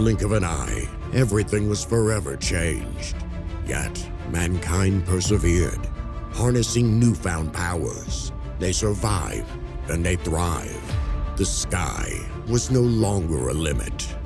blink of an eye, everything was forever changed. Yet, mankind persevered, harnessing newfound powers. They survive, and they thrive. The sky was no longer a limit.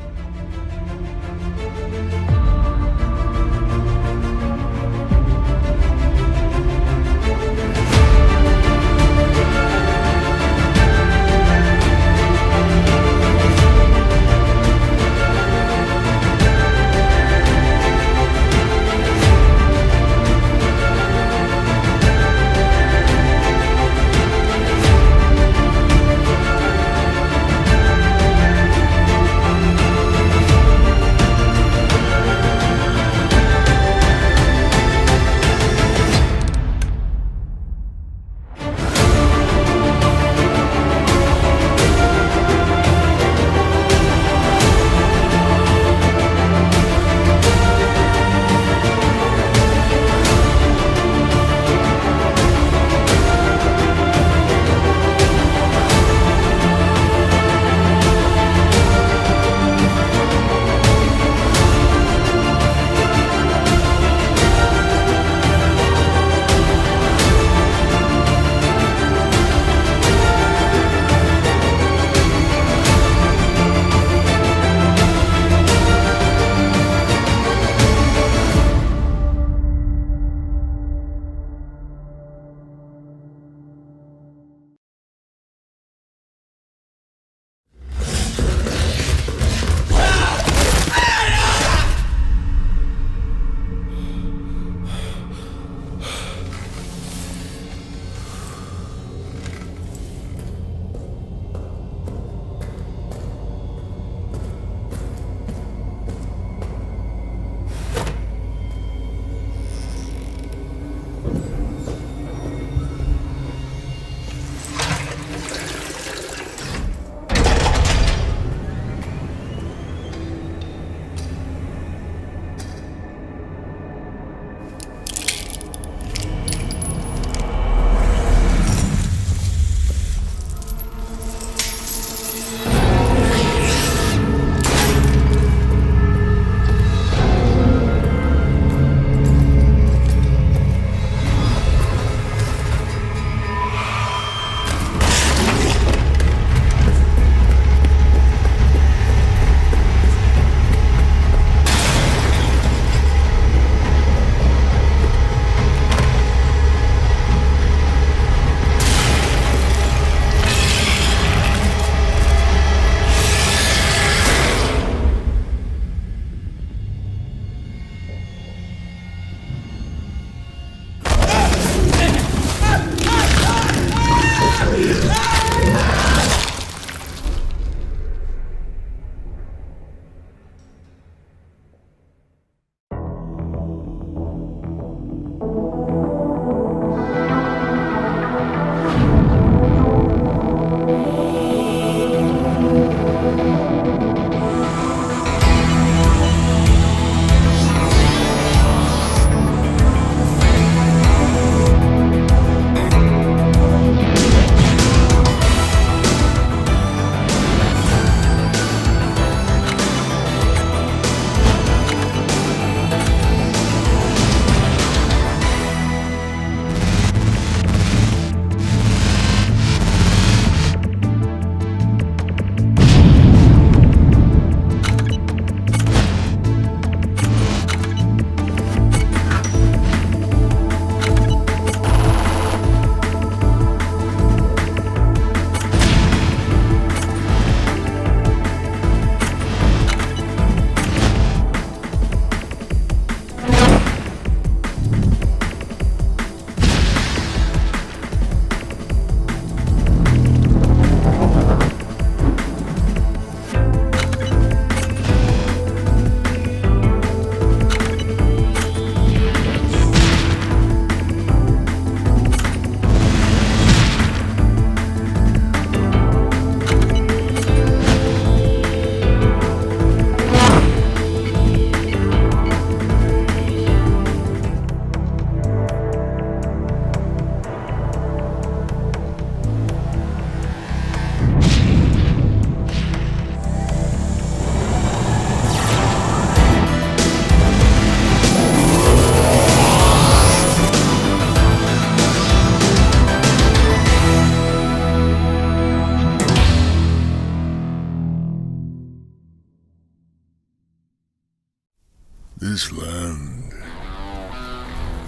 This land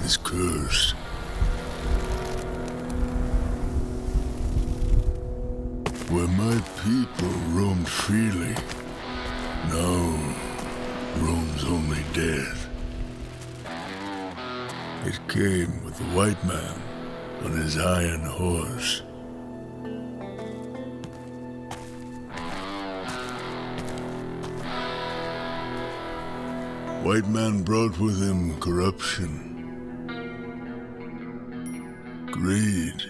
is cursed. Where my people roamed freely, now roams only death. It came with the white man on his iron horse. White man brought with him corruption, greed,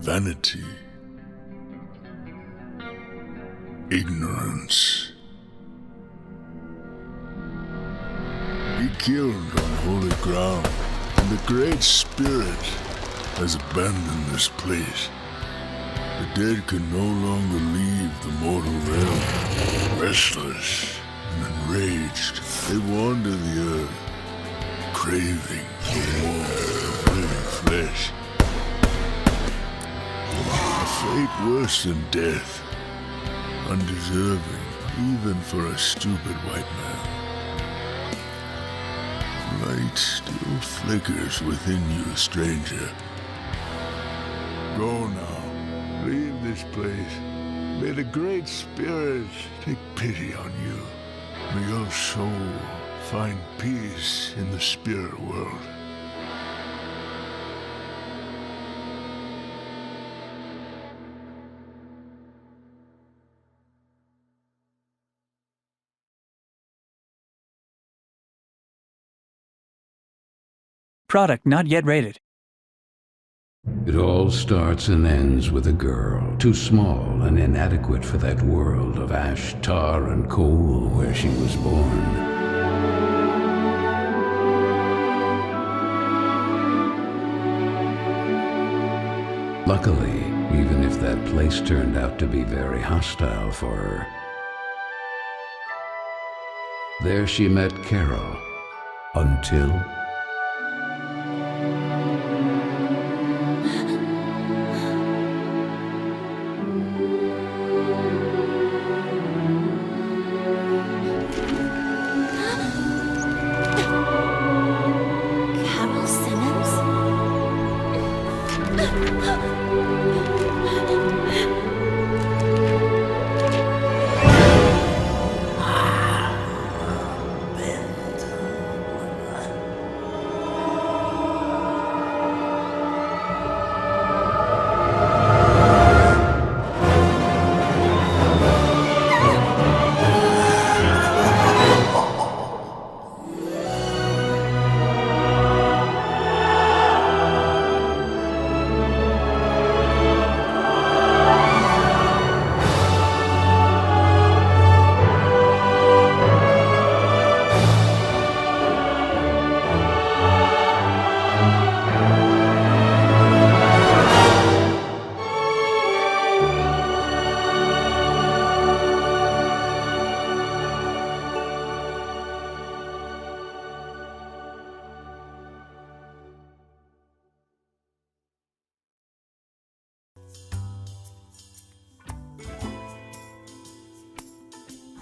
vanity, ignorance. He killed on holy ground, and the Great Spirit has abandoned this place. The dead can no longer leave the mortal realm. Restless and enraged, they wander the earth, craving for more of living flesh. A fate worse than death, undeserving even for a stupid white man. Light still flickers within you, stranger. Go now, leave this place. May the Great Spirit take pity on you. May your soul find peace in the spirit world. Product not yet rated. It all starts and ends with a girl, too small and inadequate for that world of ash, tar, and coal where she was born. Luckily, even if that place turned out to be very hostile for her, there she met Carole, until...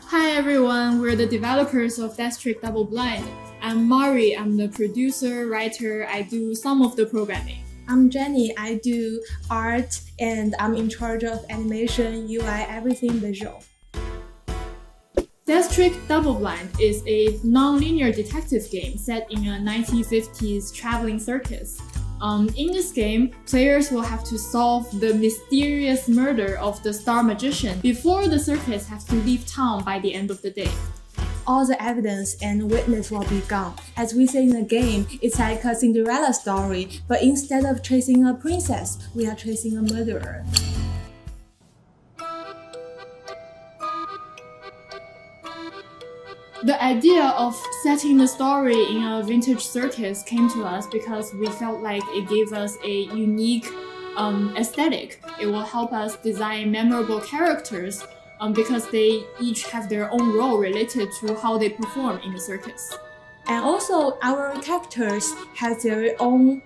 Hi everyone, we're the developers of Death Trick Double Blind. I'm Mari, I'm the producer, writer, I do some of the programming. I'm Jenny, I do art and I'm in charge of animation, UI, everything visual. Death Trick Double Blind is a non-linear detective game set in a 1950s traveling circus. In this game, players will have to solve the mysterious murder of the star magician before the circus has to leave town by the end of the day. All the evidence and witness will be gone. As we say in the game, it's like a Cinderella story, but instead of chasing a princess, we are chasing a murderer. The idea of setting the story in a vintage circus came to us because we felt like it gave us a unique aesthetic. It will help us design memorable characters because they each have their own role related to how they perform in the circus. And also, our characters have their own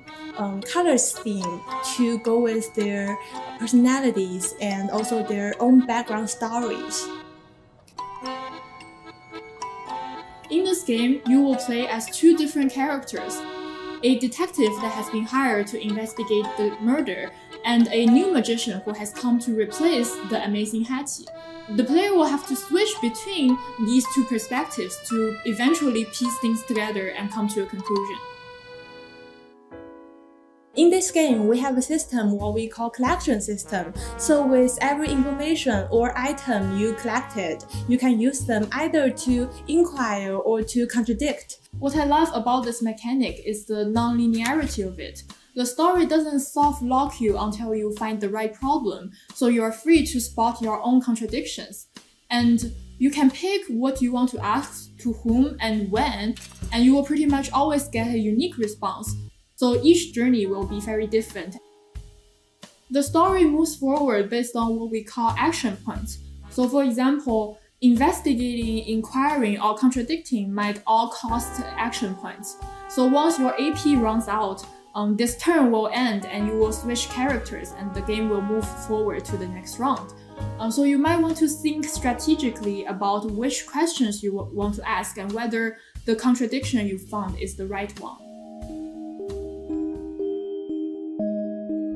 color scheme to go with their personalities and also their own background stories. in this game, you will play as two different characters. A detective that has been hired to investigate the murder, and a new magician who has come to replace the amazing Hattie. The player will have to switch between these two perspectives to eventually piece things together and come to a conclusion. In this game, we have a system what we call collection system. So with every information or item you collected, you can use them either to inquire or to contradict. What I love about this mechanic is the non-linearity of it. The story doesn't soft lock you until you find the right problem, so you are free to spot your own contradictions. And you can pick what you want to ask, to whom and when, and you will pretty much always get a unique response. So each journey will be very different. The story moves forward based on what we call action points. So for example, investigating, inquiring, or contradicting might all cost action points. So once your AP runs out, this turn will end and you will switch characters and the game will move forward to the next round. So you might want to think strategically about which questions you want to ask and whether the contradiction you found is the right one.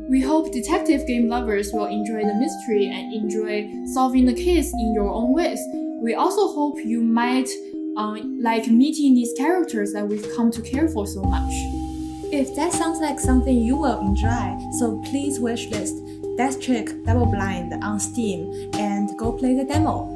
We hope detective game lovers will enjoy the mystery and enjoy solving the case in your own ways. We also hope you might like meeting these characters that we've come to care for so much. If that sounds like something you will enjoy, so please wishlist Death Trick Double Blind on Steam and go play the demo.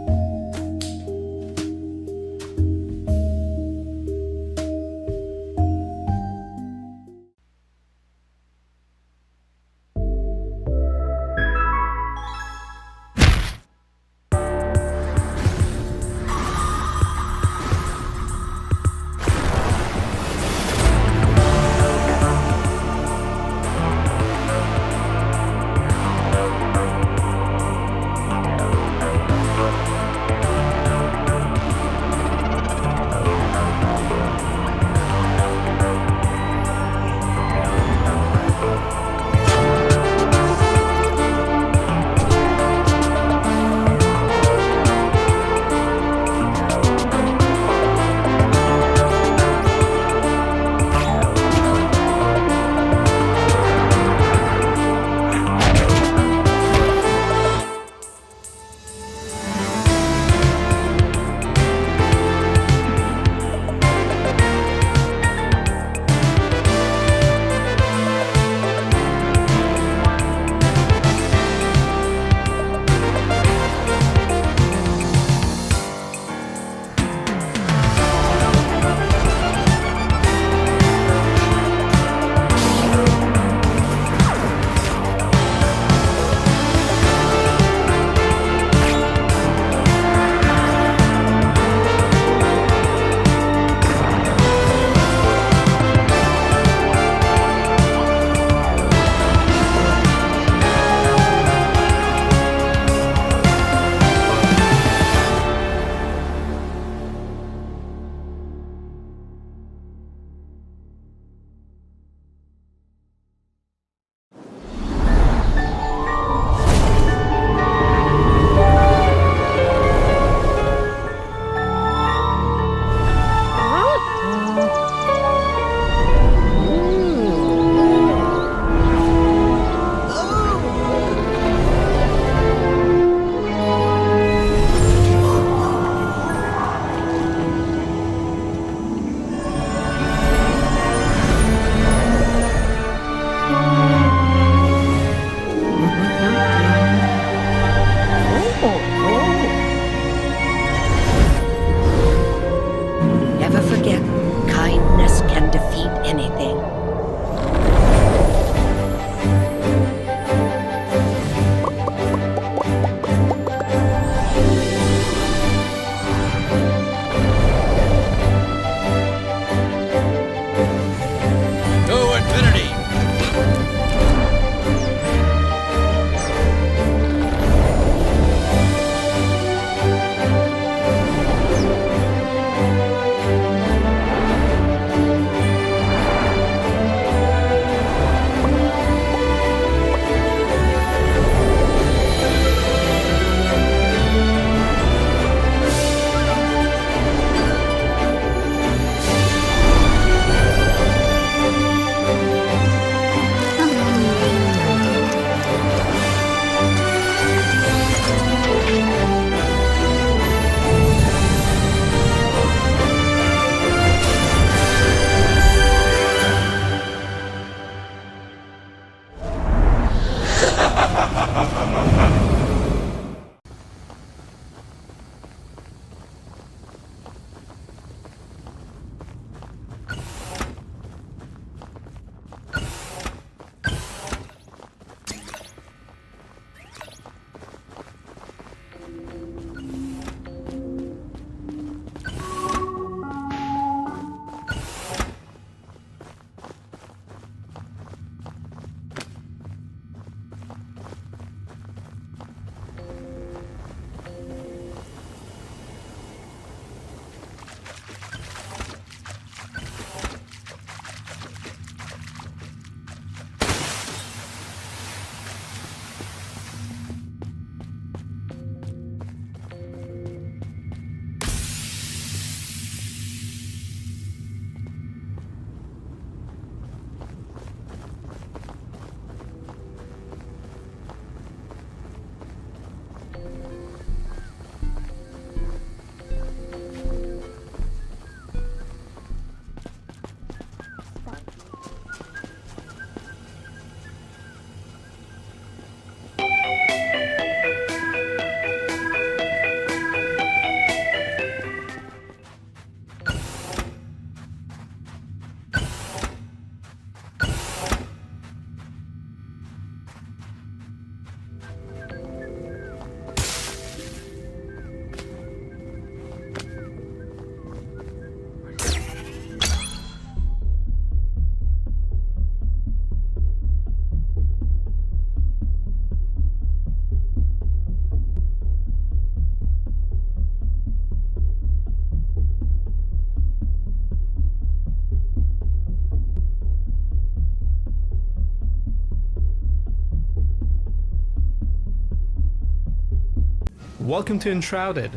Welcome to Enshrouded.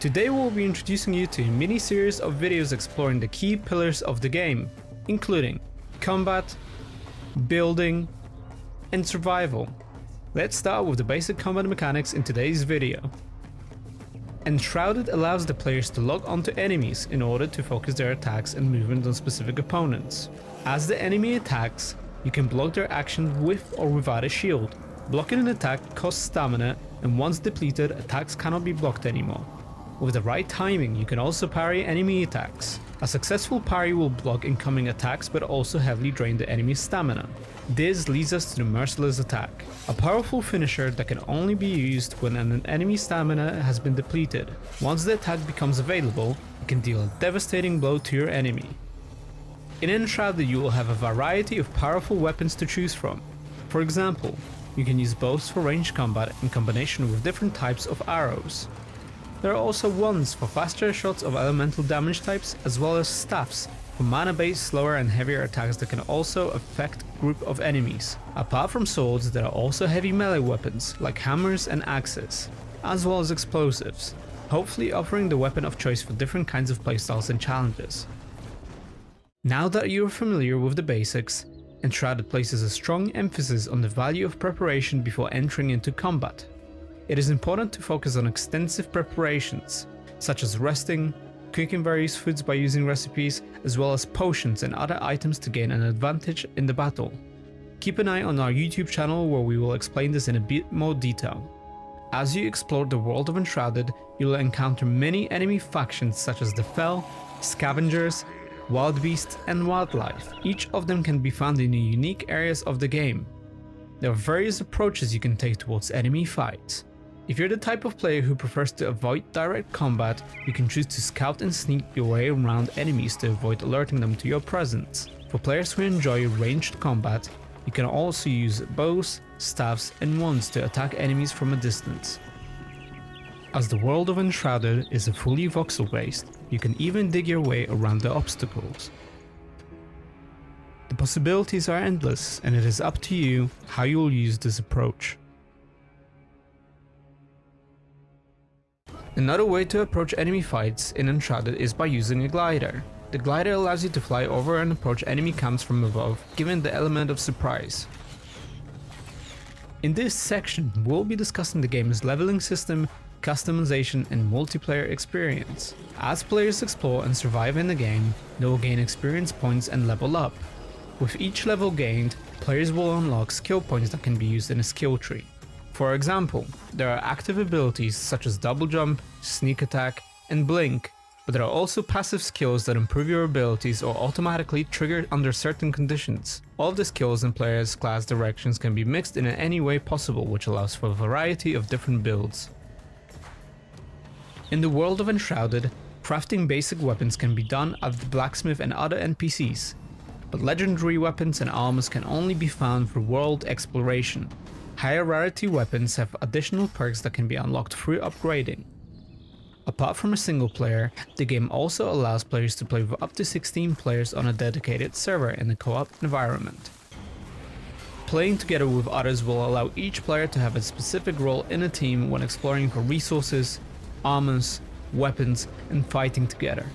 Today we'll be introducing you to a mini-series of videos exploring the key pillars of the game, including combat, building, and survival. Let's start with the basic combat mechanics in today's video. Enshrouded allows the players to lock onto enemies in order to focus their attacks and movement on specific opponents. As the enemy attacks, you can block their action with or without a shield. Blocking an attack costs stamina, and once depleted, attacks cannot be blocked anymore. With the right timing, you can also parry enemy attacks. A successful parry will block incoming attacks but also heavily drain the enemy's stamina. This leads us to the Merciless Attack, a powerful finisher that can only be used when an enemy's stamina has been depleted. Once the attack becomes available, it can deal a devastating blow to your enemy. In Enshrouded, you will have a variety of powerful weapons to choose from. For example, you can use bows for ranged combat in combination with different types of arrows. There are also wands for faster shots of elemental damage types, as well as staffs for mana-based slower and heavier attacks that can also affect a group of enemies. Apart from swords, there are also heavy melee weapons like hammers and axes, as well as explosives, hopefully offering the weapon of choice for different kinds of playstyles and challenges. Now that you are familiar with the basics, Enshrouded places a strong emphasis on the value of preparation before entering into combat. It is important to focus on extensive preparations, such as resting, cooking various foods by using recipes, as well as potions and other items to gain an advantage in the battle. Keep an eye on our YouTube channel where we will explain this in a bit more detail. As you explore the world of Enshrouded, you will encounter many enemy factions such as the Fel, Scavengers, Wild Beasts, and Wildlife. Each of them can be found in unique areas of the game. There are various approaches you can take towards enemy fights. If you're the type of player who prefers to avoid direct combat, you can choose to scout and sneak your way around enemies to avoid alerting them to your presence. For players who enjoy ranged combat, you can also use bows, staffs, and wands to attack enemies from a distance. As the world of Enshrouded is fully voxel-based, you can even dig your way around the obstacles. The possibilities are endless, and it is up to you how you will use this approach. Another way to approach enemy fights in Enshrouded is by using a glider. The glider allows you to fly over and approach enemy camps from above, given the element of surprise. In this section, we'll be discussing the game's leveling system, customization, and multiplayer experience. As players explore and survive in the game, they will gain experience points and level up. With each level gained, players will unlock skill points that can be used in a skill tree. For example, there are active abilities such as double jump, sneak attack, and blink, but there are also passive skills that improve your abilities or automatically trigger under certain conditions. All of the skills and players' class directions can be mixed in any way possible, which allows for a variety of different builds. In the world of Enshrouded, crafting basic weapons can be done at the blacksmith and other NPCs, but legendary weapons and armors can only be found through world exploration. Higher rarity weapons have additional perks that can be unlocked through upgrading. Apart from a single player, the game also allows players to play with up to 16 players on a dedicated server in a co-op environment. Playing together with others will allow each player to have a specific role in a team when exploring for resources, armors, weapons, and fighting together.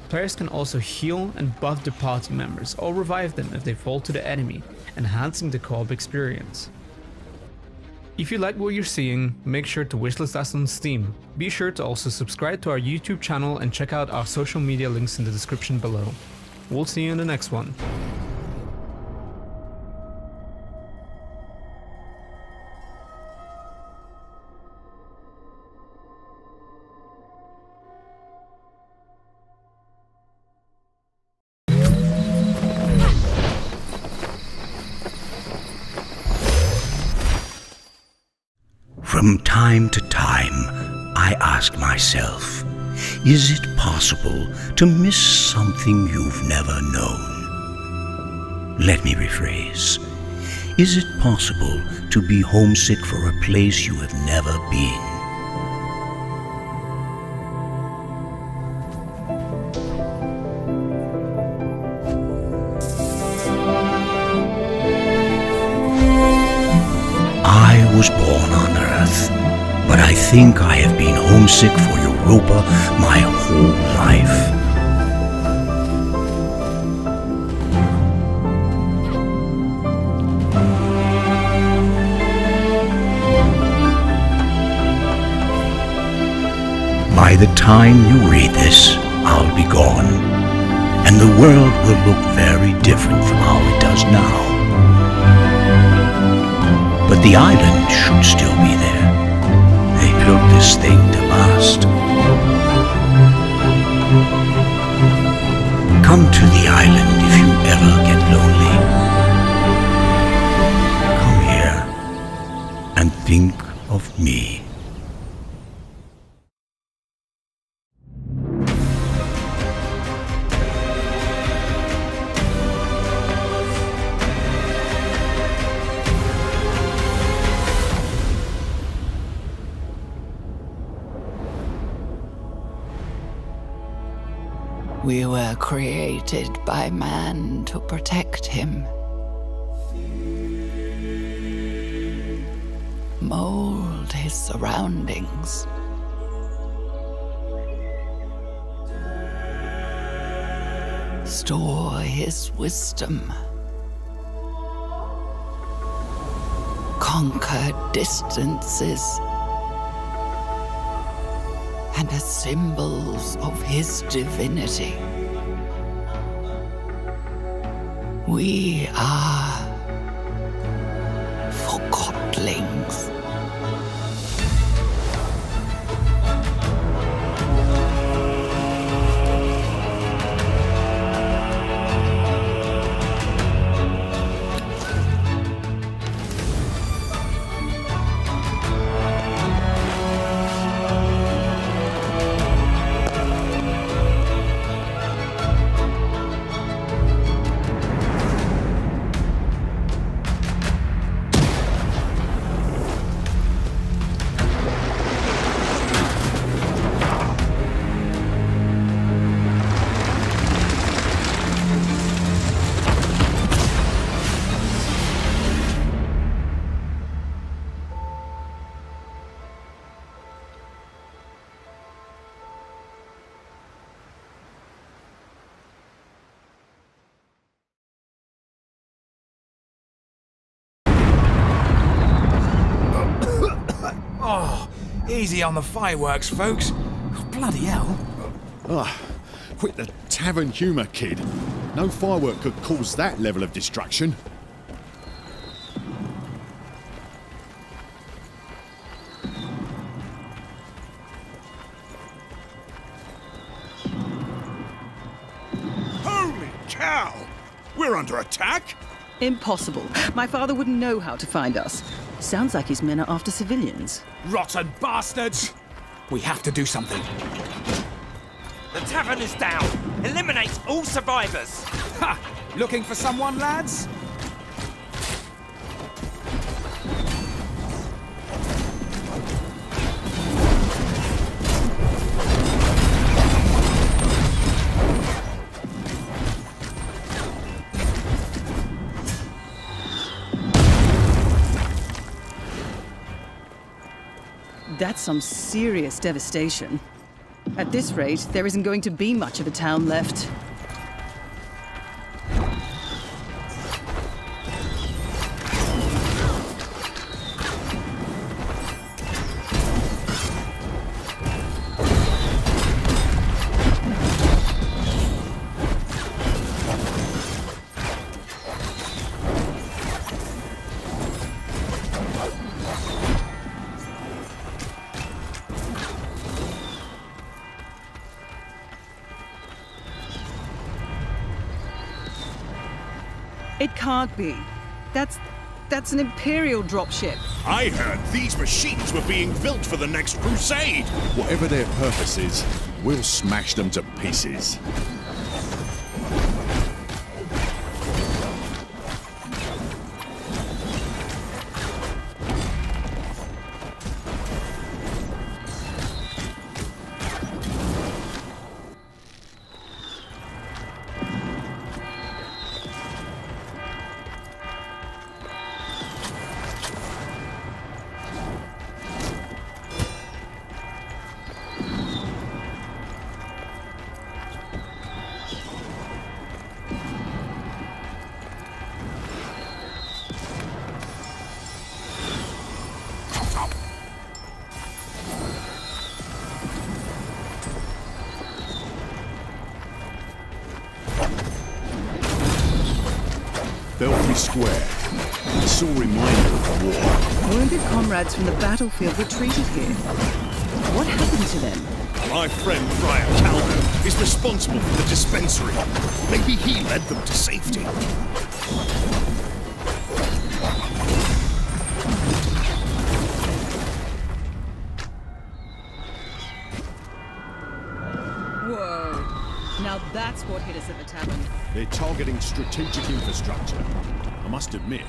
Players can also heal and buff their party members or revive them if they fall to the enemy, enhancing the co-op experience. If you like what you're seeing, make sure to wishlist us on Steam. Be sure to also subscribe to our YouTube channel and check out our social media links in the description below. We'll see you in the next one. From time to time, I ask myself, is it possible to miss something you've never known? Let me rephrase. Is it possible to be homesick for a place you have never been? I was born on Earth, but but I think I have been homesick for Europa my whole life. By the time you read this, I'll be gone, and the world will look very different from how it does now. But the island should still be there. They built this thing to last. Come to the island if you ever get lonely. Come here and think of me. We were created by man to protect him. Mold his surroundings. Store his wisdom. Conquer distances. And as symbols of his divinity. We are Forgotlings. Easy on the fireworks, folks. Bloody hell. Quit the tavern humour, kid. No firework could cause that level of destruction. Holy cow! We're under attack? Impossible. My father wouldn't know how to find us. Sounds like his men are after civilians. Rotten bastards! We have to do something. The tavern is down. Eliminate all survivors. Ha! Looking for someone, lads? That's some serious devastation. At this rate, there isn't going to be much of a town left. It can't be. That's an Imperial dropship. I heard these machines were being built for the next crusade. Whatever their purpose is, we'll smash them to pieces. stop. Belfry Square. A sore reminder of the war. Wounded comrades from the battlefield retreated here. What happened to them? My friend Friar Caldo is responsible for the dispensary. Maybe he led them to safety. Whoa. Now that's what hit us at the tavern. They're targeting strategic infrastructure. I must admit,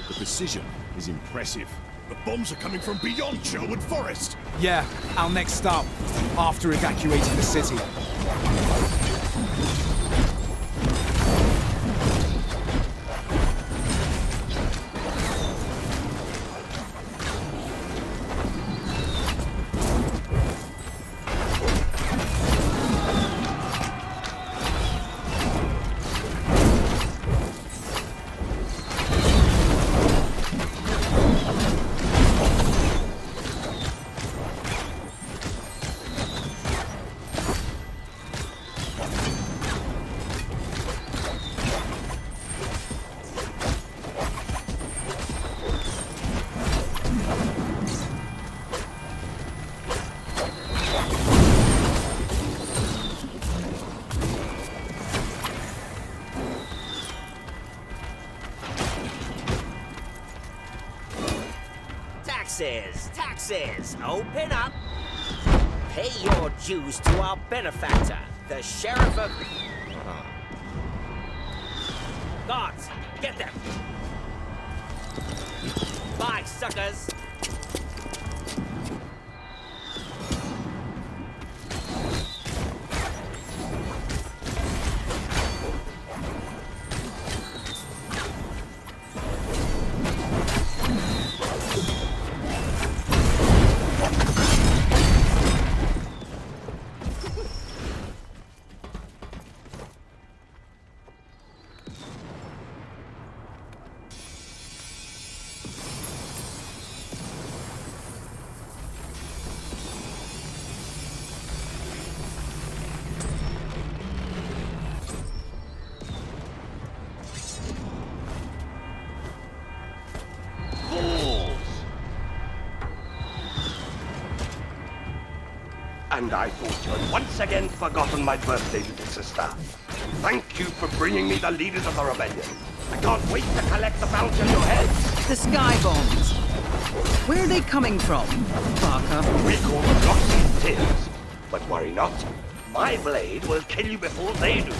the precision is impressive. The bombs are coming from beyond Sherwood Forest. Yeah, our next stop, after evacuating the city. Taxes! Open up! Pay your dues to our benefactor, the Sheriff of... Guards, get them! Bye, suckers! And I thought you had once again forgotten my birthday, little sister. Thank you for bringing me the leaders of the rebellion. I can't wait to collect the bounty on your heads. The sky bombs. Where are they coming from, Barker? We call them Lockseed Tears. But worry not. My blade will kill you before they do.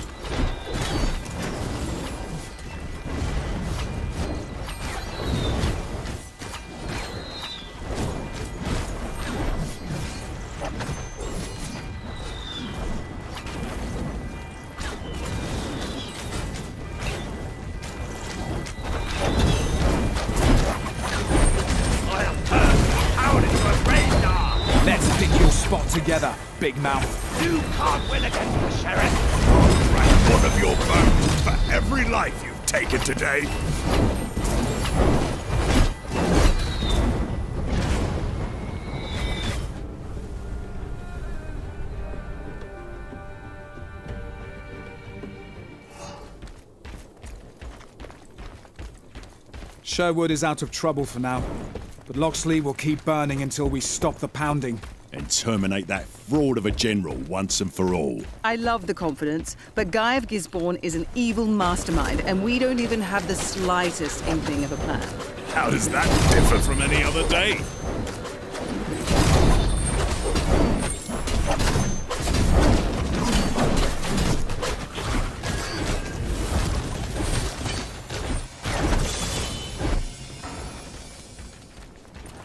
Together, big mouth. You can't win against the sheriff. I'll crack one of your bones for every life you've taken today. Sherwood is out of trouble for now, but Locksley will keep burning until we stop the pounding. And terminate that fraud of a general once and for all. I love the confidence, but Guy of Gisborne is an evil mastermind, and we don't even have the slightest inkling of a plan. How does that differ from any other day?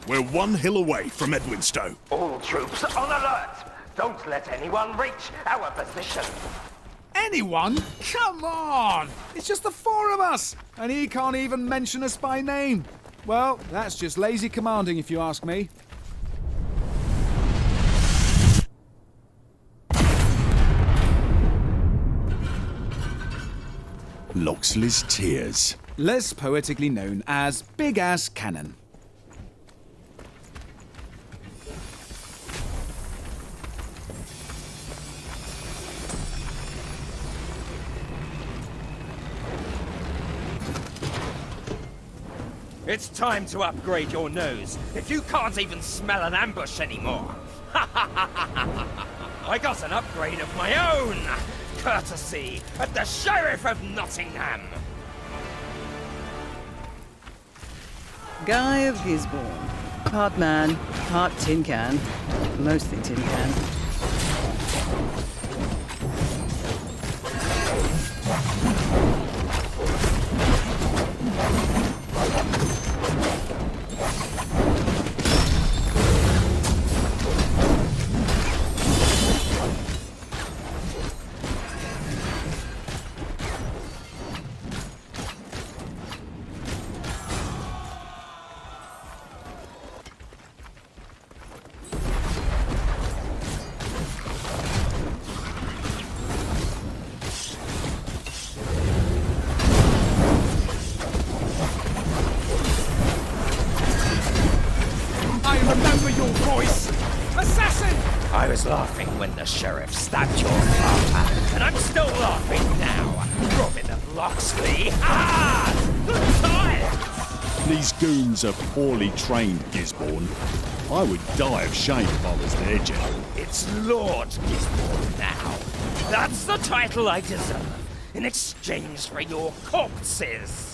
We're one hill away from Edwinstowe. All troops on alert! Don't let anyone reach our position. Anyone? Come on! It's just the four of us! And he can't even mention us by name. Well, that's just lazy commanding if you ask me. Locksley's Tears. Less poetically known as Big Ass Cannon. It's time to upgrade your nose, if you can't even smell an ambush anymore. I got an upgrade of my own, courtesy of the Sheriff of Nottingham. Guy of Gisborne. Part man, part tin can. Mostly tin can. I was laughing when the sheriff stabbed your father, and I'm still laughing now. Robin of Locksley. Ah! The These goons are poorly trained, Gisborne. I would die of shame if I was their general. It's Lord Gisborne now. That's the title I deserve, in exchange for your corpses.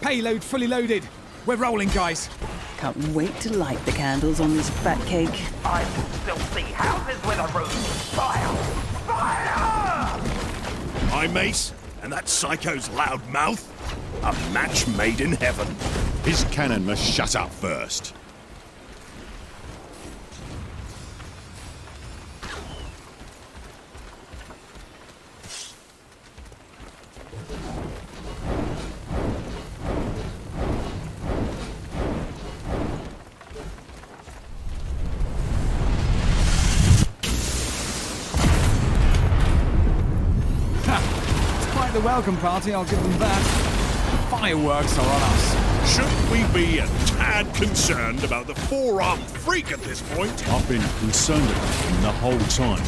Payload fully loaded. We're rolling, guys. Can't wait to light the candles on this fat cake. I can still see houses with a roof. Fire! Fire! I'm Mace, and that psycho's loud mouth. A match made in heaven. His cannon must shut up first. The welcome party, I'll give them that. Fireworks are on us. Shouldn't we be a tad concerned about the four-armed freak at this point? I've been concerned about him the whole time.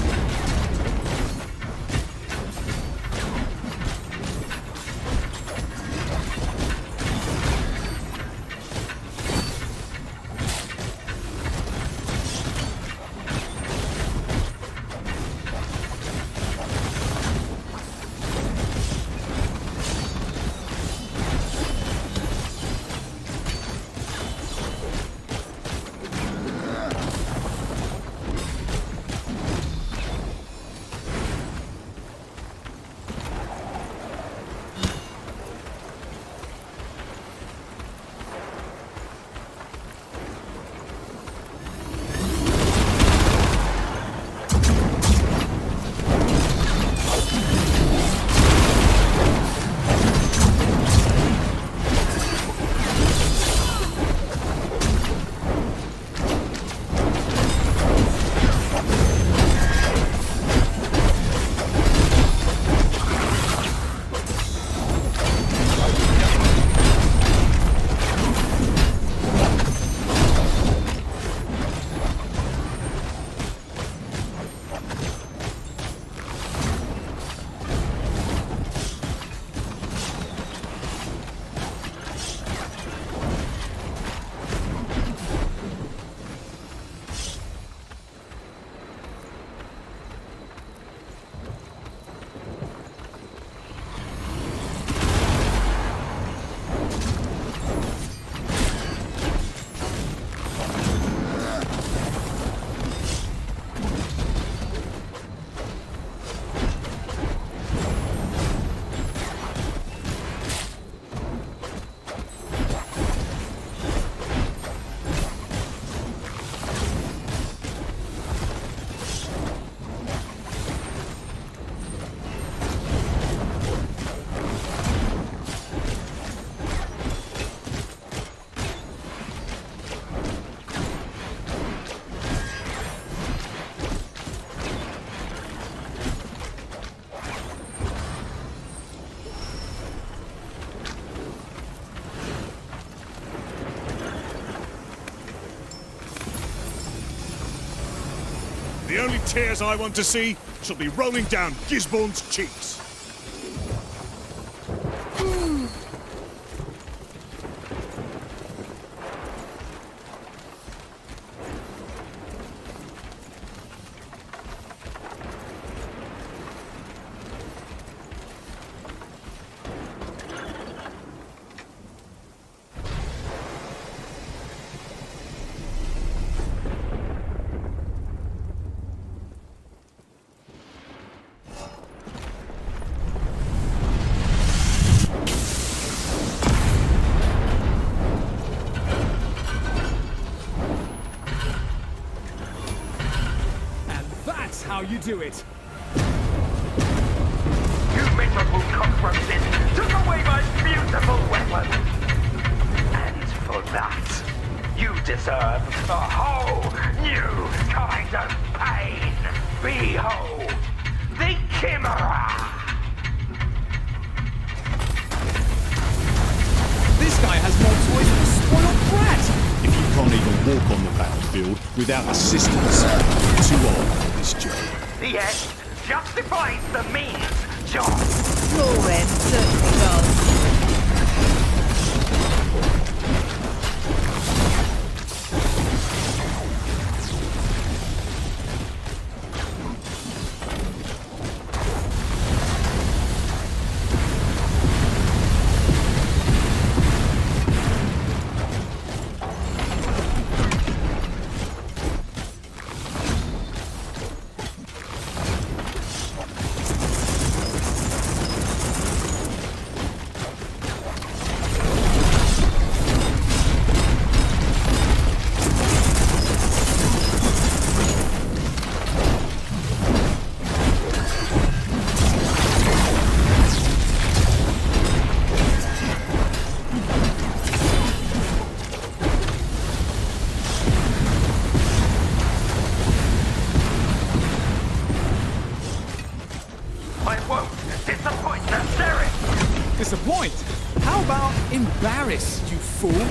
The only tears I want to see shall be rolling down Gisborne's cheeks. How you do it? You miserable cockroaches took away my beautiful weapon. And for that, you deserve a whole new kind of pain. Behold, the Chimera! This guy has more toys than a spoiled brat! If you can't even walk on the battlefield without assistance, you're too old for this job. The end justifies the means, John. Your end certainly does. Disappoint? How about embarrass, you fool?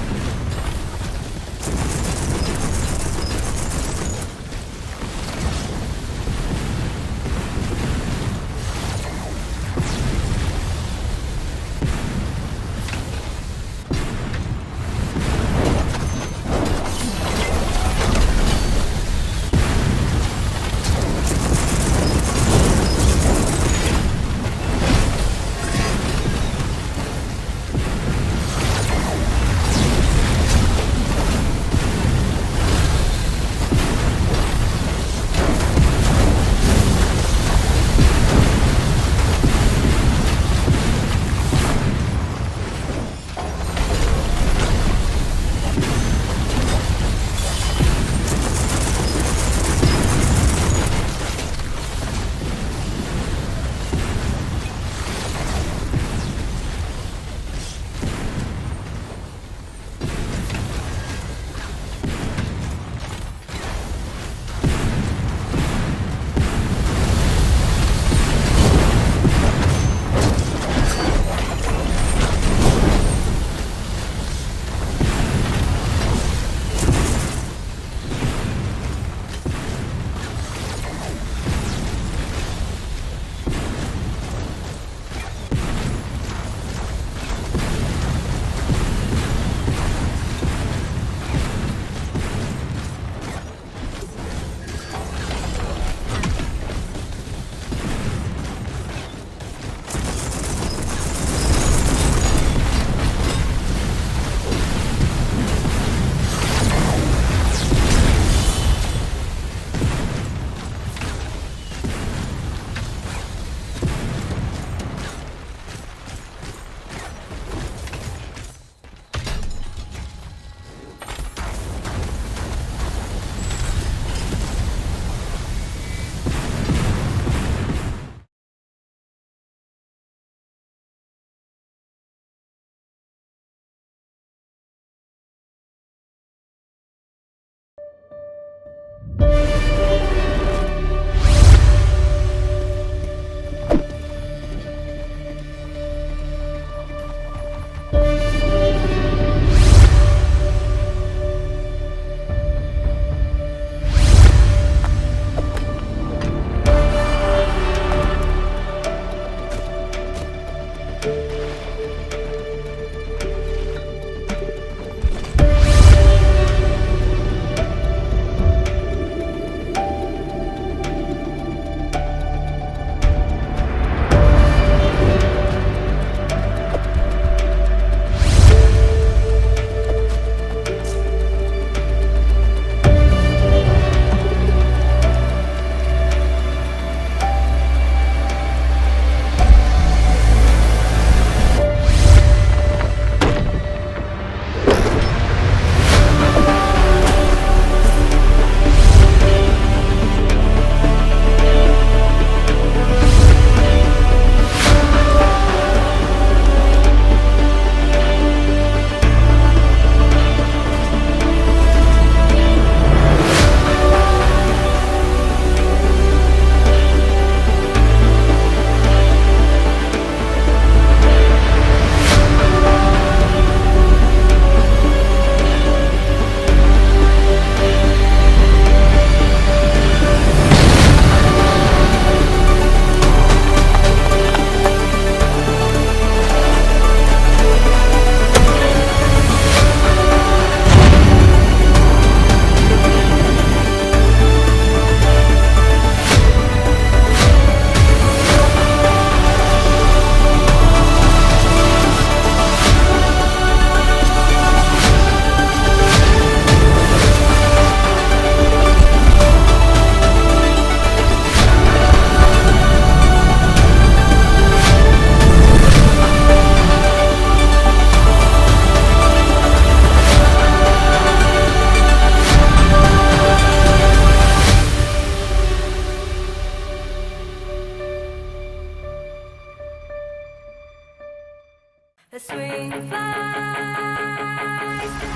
wing flies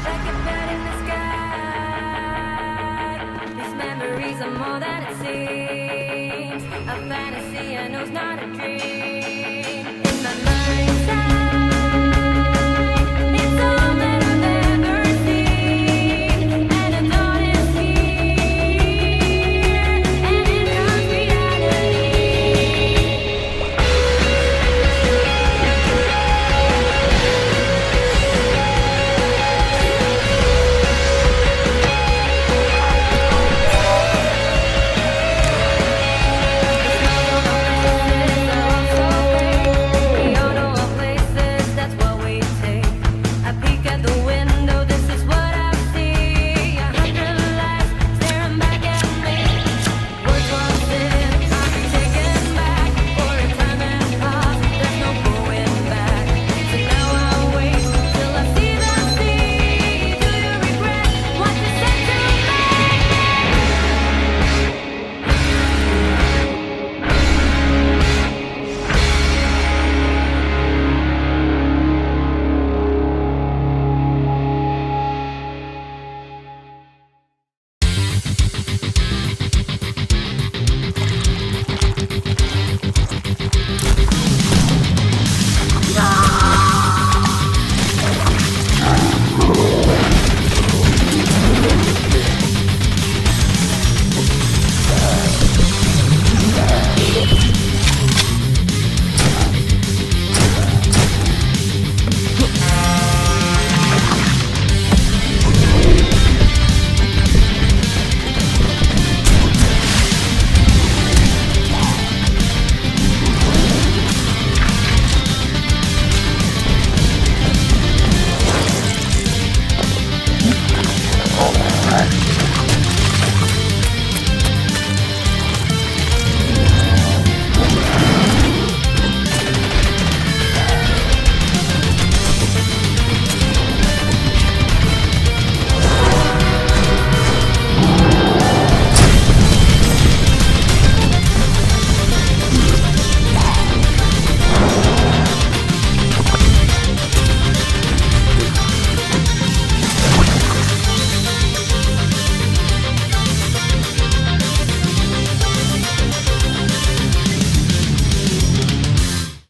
like a bird in the sky. These memories are more than it seems. A fantasy I know is not a dream. In my mind's eye, it's all that I've ever seen. And I thought it's here, and it comes reality.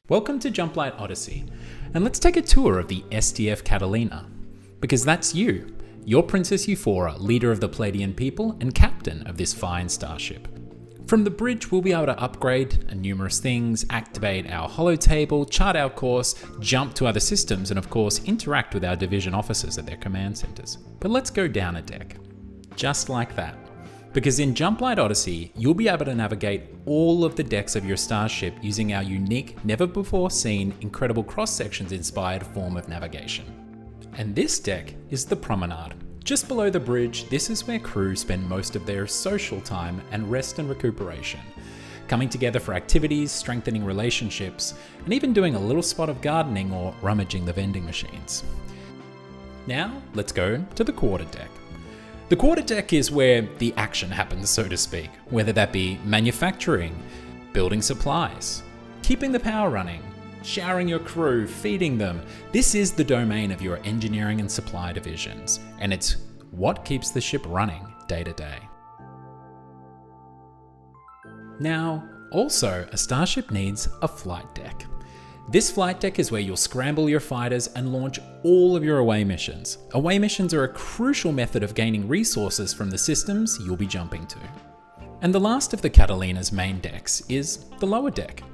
Welcome to Jumplight Odyssey, and let's take a tour of the SDF Catalina, because that's you, your Princess Euphora, leader of the Palladian people and captain of this fine starship. From the bridge, we'll be able to upgrade numerous things, activate our holotable, chart our course, jump to other systems, and of course interact with our division officers at their command centers. But let's go down a deck, just like that. Because in Jumplight Odyssey, you'll be able to navigate all of the decks of your starship using our unique, never-before-seen, incredible cross-sections inspired form of navigation. And this deck is the Promenade. Just below the bridge, this is where crew spend most of their social time and rest and recuperation, coming together for activities, strengthening relationships, and even doing a little spot of gardening or rummaging the vending machines. Now, let's go to the quarterdeck. The quarterdeck is where the action happens, so to speak, whether that be manufacturing, building supplies, keeping the power running, showering your crew, feeding them. This is the domain of your engineering and supply divisions, and it's what keeps the ship running day to day. Now, also, a starship needs a flight deck. This flight deck is where you'll scramble your fighters and launch all of your away missions. Away missions are a crucial method of gaining resources from the systems you'll be jumping to. And the last of the Catalina's main decks is the lower deck.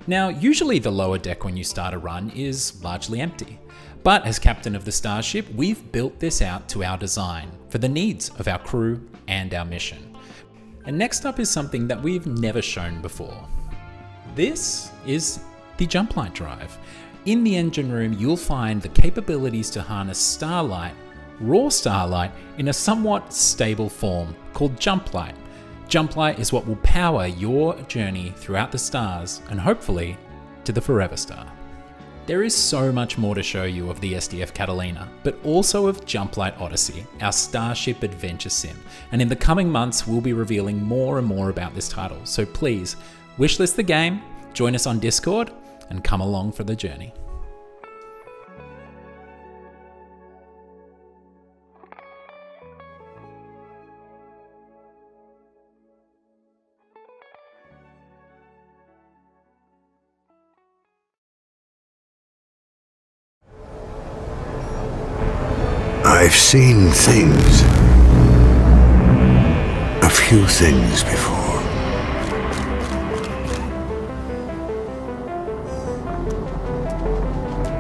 Now, usually the lower deck when you start a run is largely empty. But as captain of the starship, we've built this out to our design for the needs of our crew and our mission. And next up is something that we've never shown before. This is the Jumplight drive. In the engine room, you'll find the capabilities to harness starlight, raw starlight, in a somewhat stable form called Jumplight. Jumplight is what will power your journey throughout the stars and hopefully to the Forever Star. There is so much more to show you of the SDF Catalina, but also of Jumplight Odyssey, our Starship Adventure Sim. And in the coming months, we'll be revealing more and more about this title. So please, wishlist the game, join us on Discord, and come along for the journey. I've seen things. A few things before.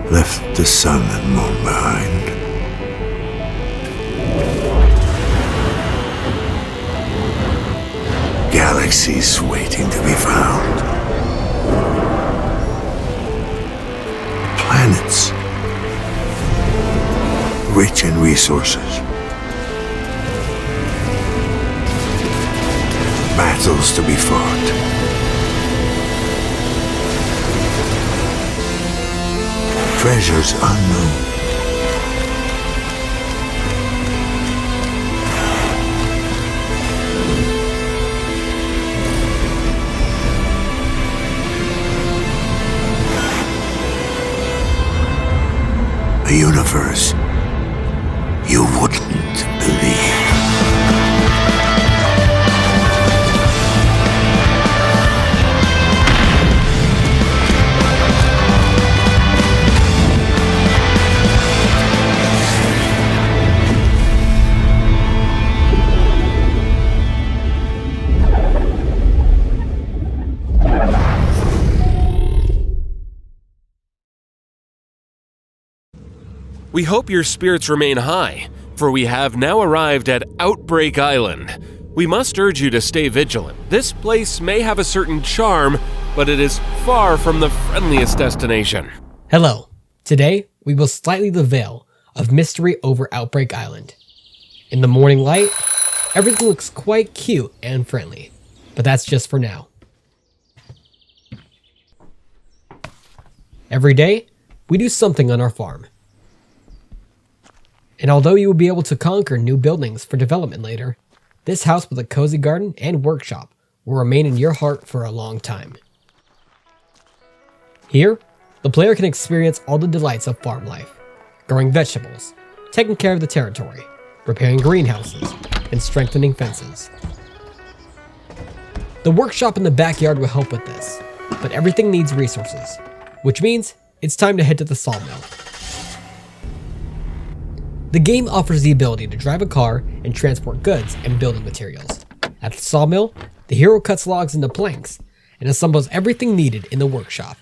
Left the sun and moon behind. Galaxies waiting to be found. Planets rich in resources. Battles to be fought. Treasures unknown. A universe you wouldn't believe. We hope your spirits remain high, for we have now arrived at Outbreak Island. We must urge you to stay vigilant. This place may have a certain charm, but it is far from the friendliest destination. Hello. Today, we will slightly the veil of mystery over Outbreak Island. In the morning light, everything looks quite cute and friendly, but that's just for now. Every day, we do something on our farm. And although you will be able to conquer new buildings for development later, this house with a cozy garden and workshop will remain in your heart for a long time. Here, the player can experience all the delights of farm life, growing vegetables, taking care of the territory, repairing greenhouses, and strengthening fences. The workshop in the backyard will help with this, but everything needs resources, which means it's time to head to the sawmill. The game offers the ability to drive a car and transport goods and building materials. At the sawmill, the hero cuts logs into planks and assembles everything needed in the workshop.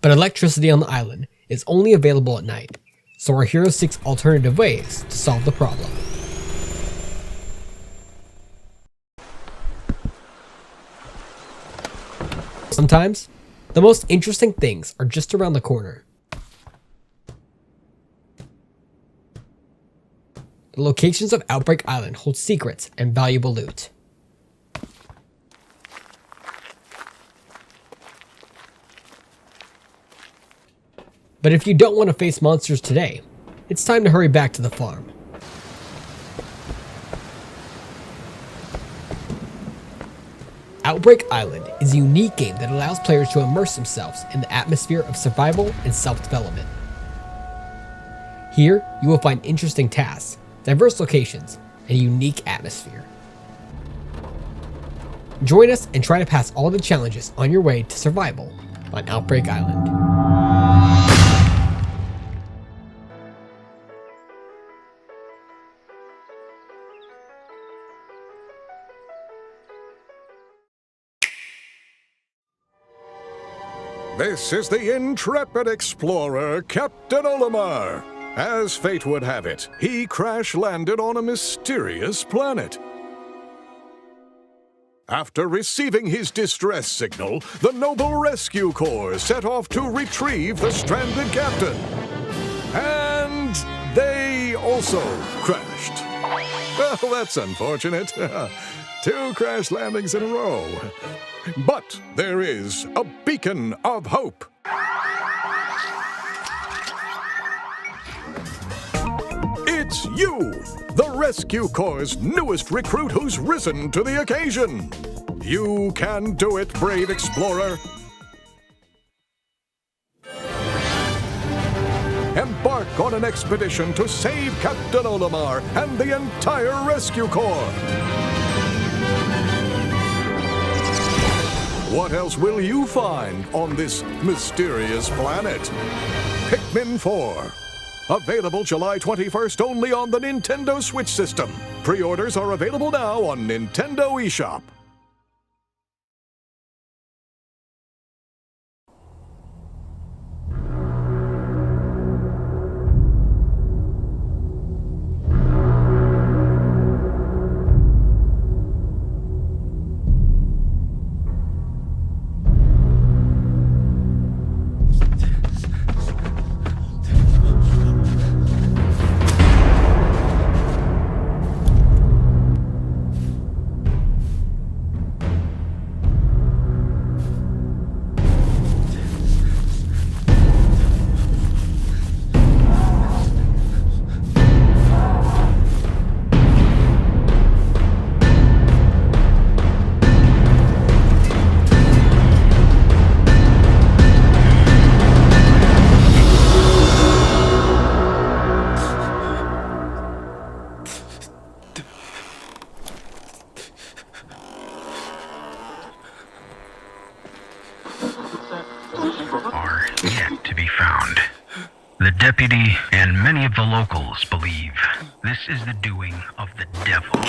But electricity on the island is only available at night, so our hero seeks alternative ways to solve the problem. Sometimes, the most interesting things are just around the corner. The locations of Outbreak Island hold secrets and valuable loot. But if you don't want to face monsters today, it's time to hurry back to the farm. Outbreak Island is a unique game that allows players to immerse themselves in the atmosphere of survival and self-development. Here, you will find interesting tasks, diverse locations, and a unique atmosphere. Join us and try to pass all the challenges on your way to survival on Outbreak Island. This is the intrepid explorer, Captain Olimar. As fate would have it, he crash-landed on a mysterious planet. After receiving his distress signal, the Noble Rescue Corps set off to retrieve the stranded captain. And they also crashed. Well, that's unfortunate. 2 crash landings in a row. But there is a beacon of hope. It's you, the Rescue Corps' newest recruit who's risen to the occasion. You can do it, brave explorer. Embark on an expedition to save Captain Olimar and the entire Rescue Corps. What else will you find on this mysterious planet? Pikmin 4. Available July 21st only on the Nintendo Switch system. Pre-orders are available now on Nintendo eShop. Are yet to be found. The deputy and many of the locals believe this is the doing of the devil.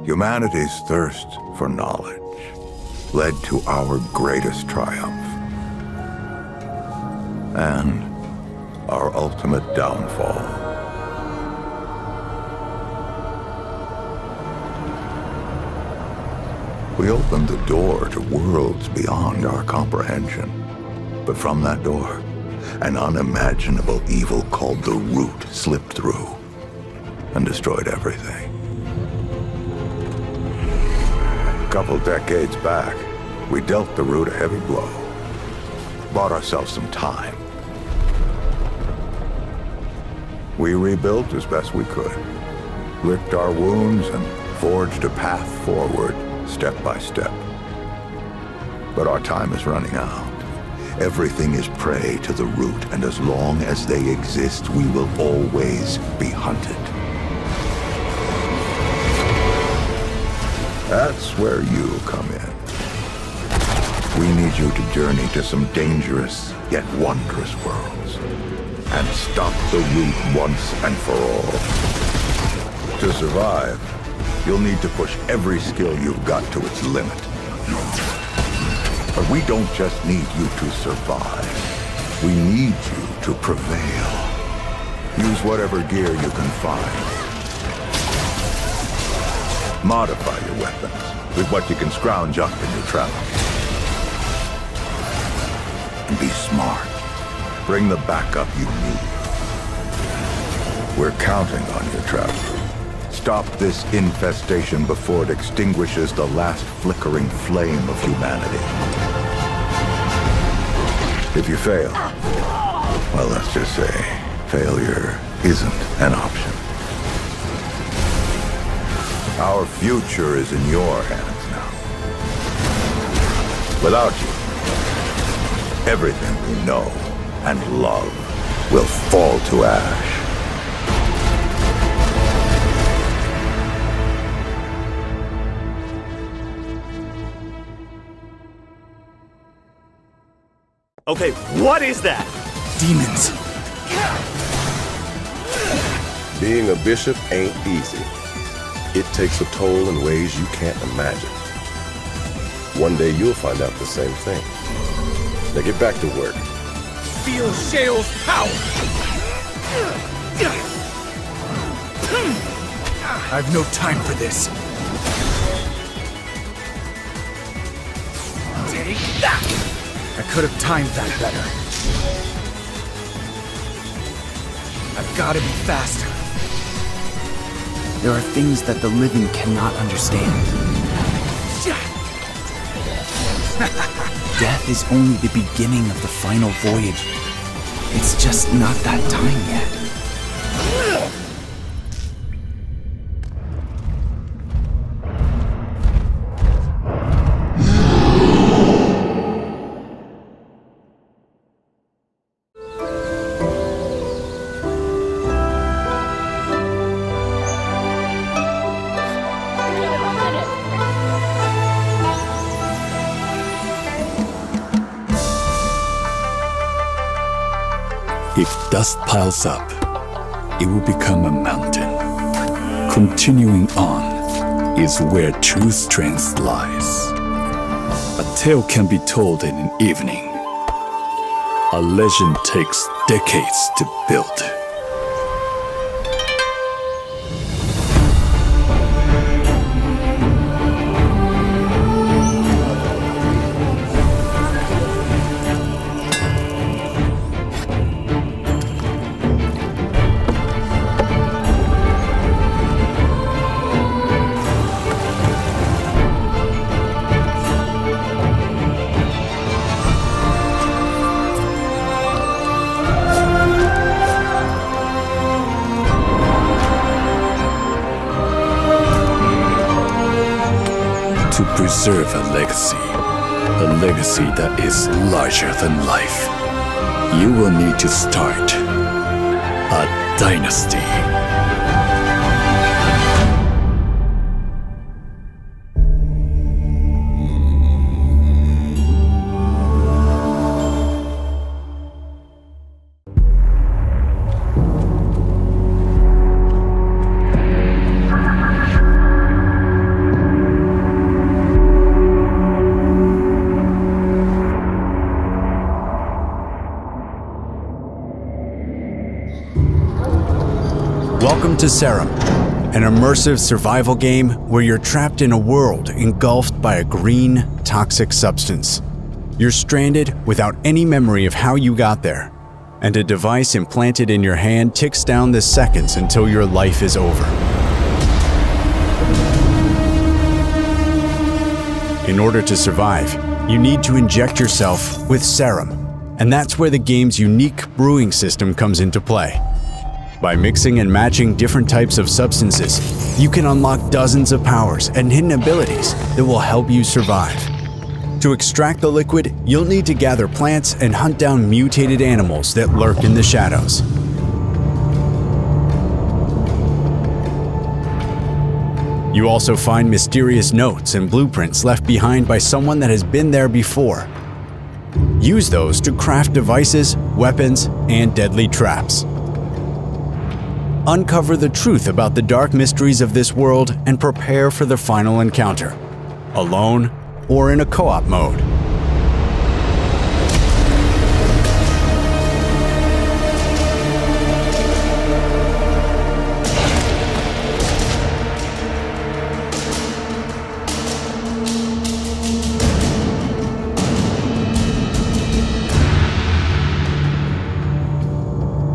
Humanity's thirst for knowledge led to our greatest triumph and our ultimate downfall. We opened the door to worlds beyond our comprehension, but from that door, an unimaginable evil called the Root slipped through and destroyed everything. A couple decades back, we dealt the Root a heavy blow, bought ourselves some time. We rebuilt as best we could, licked our wounds and forged a path forward, step by step. But our time is running out. Everything is prey to the Root, and as long as they exist, we will always be hunted. That's where you come in. We need you to journey to some dangerous yet wondrous worlds and stop the Root once and for all. To survive, you'll need to push every skill you've got to its limit. But we don't just need you to survive. We need you to prevail. Use whatever gear you can find. Modify your weapons with what you can scrounge up in your travels. And be smart. Bring the backup you need. We're counting on you, traveler. Stop this infestation before it extinguishes the last flickering flame of humanity. If you fail, well, let's just say failure isn't an option. Our future is in your hands now. Without you, everything we know and love will fall to ash. Okay, what is that? Demons. Being a bishop ain't easy. It takes a toll in ways you can't imagine. One day you'll find out the same thing. Now get back to work. Feel Shale's power! I've no time for this. Take that! I could have timed that better. I've got to be faster. There are things that the living cannot understand. Death is only the beginning of the final voyage. It's just not that time yet. If dust piles up, it will become a mountain. Continuing on is where true strength lies. A tale can be told in an evening. A legend takes decades to build. To preserve a legacy that is larger than life, you will need to start a dynasty. Welcome to Serum, an immersive survival game where you're trapped in a world engulfed by a green, toxic substance. You're stranded without any memory of how you got there, and a device implanted in your hand ticks down the seconds until your life is over. In order to survive, you need to inject yourself with Serum, and that's where the game's unique brewing system comes into play. By mixing and matching different types of substances, you can unlock dozens of powers and hidden abilities that will help you survive. To extract the liquid, you'll need to gather plants and hunt down mutated animals that lurk in the shadows. You also find mysterious notes and blueprints left behind by someone that has been there before. Use those to craft devices, weapons, and deadly traps. Uncover the truth about the dark mysteries of this world and prepare for the final encounter, alone or in a co-op mode.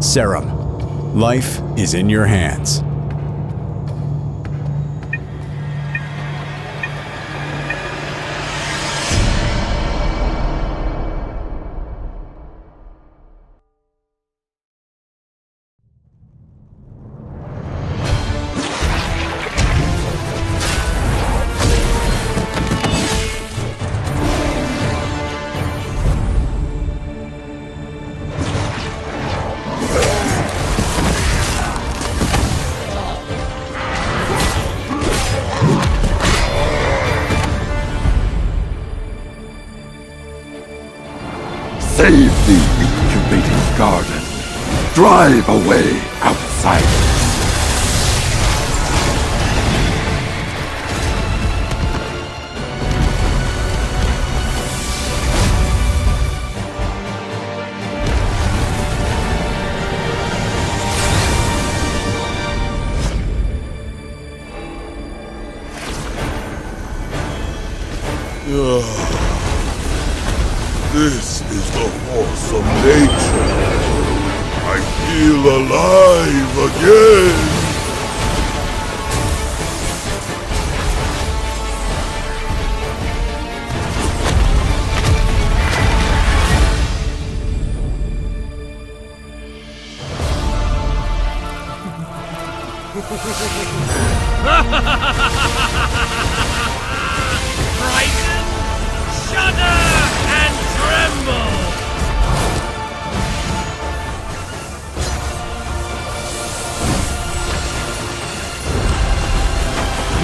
Serum. Life is in your hands. Save the incubating garden. Drive away outsiders. This is the force of nature. I feel alive again. Frighten, shudder, and tremble!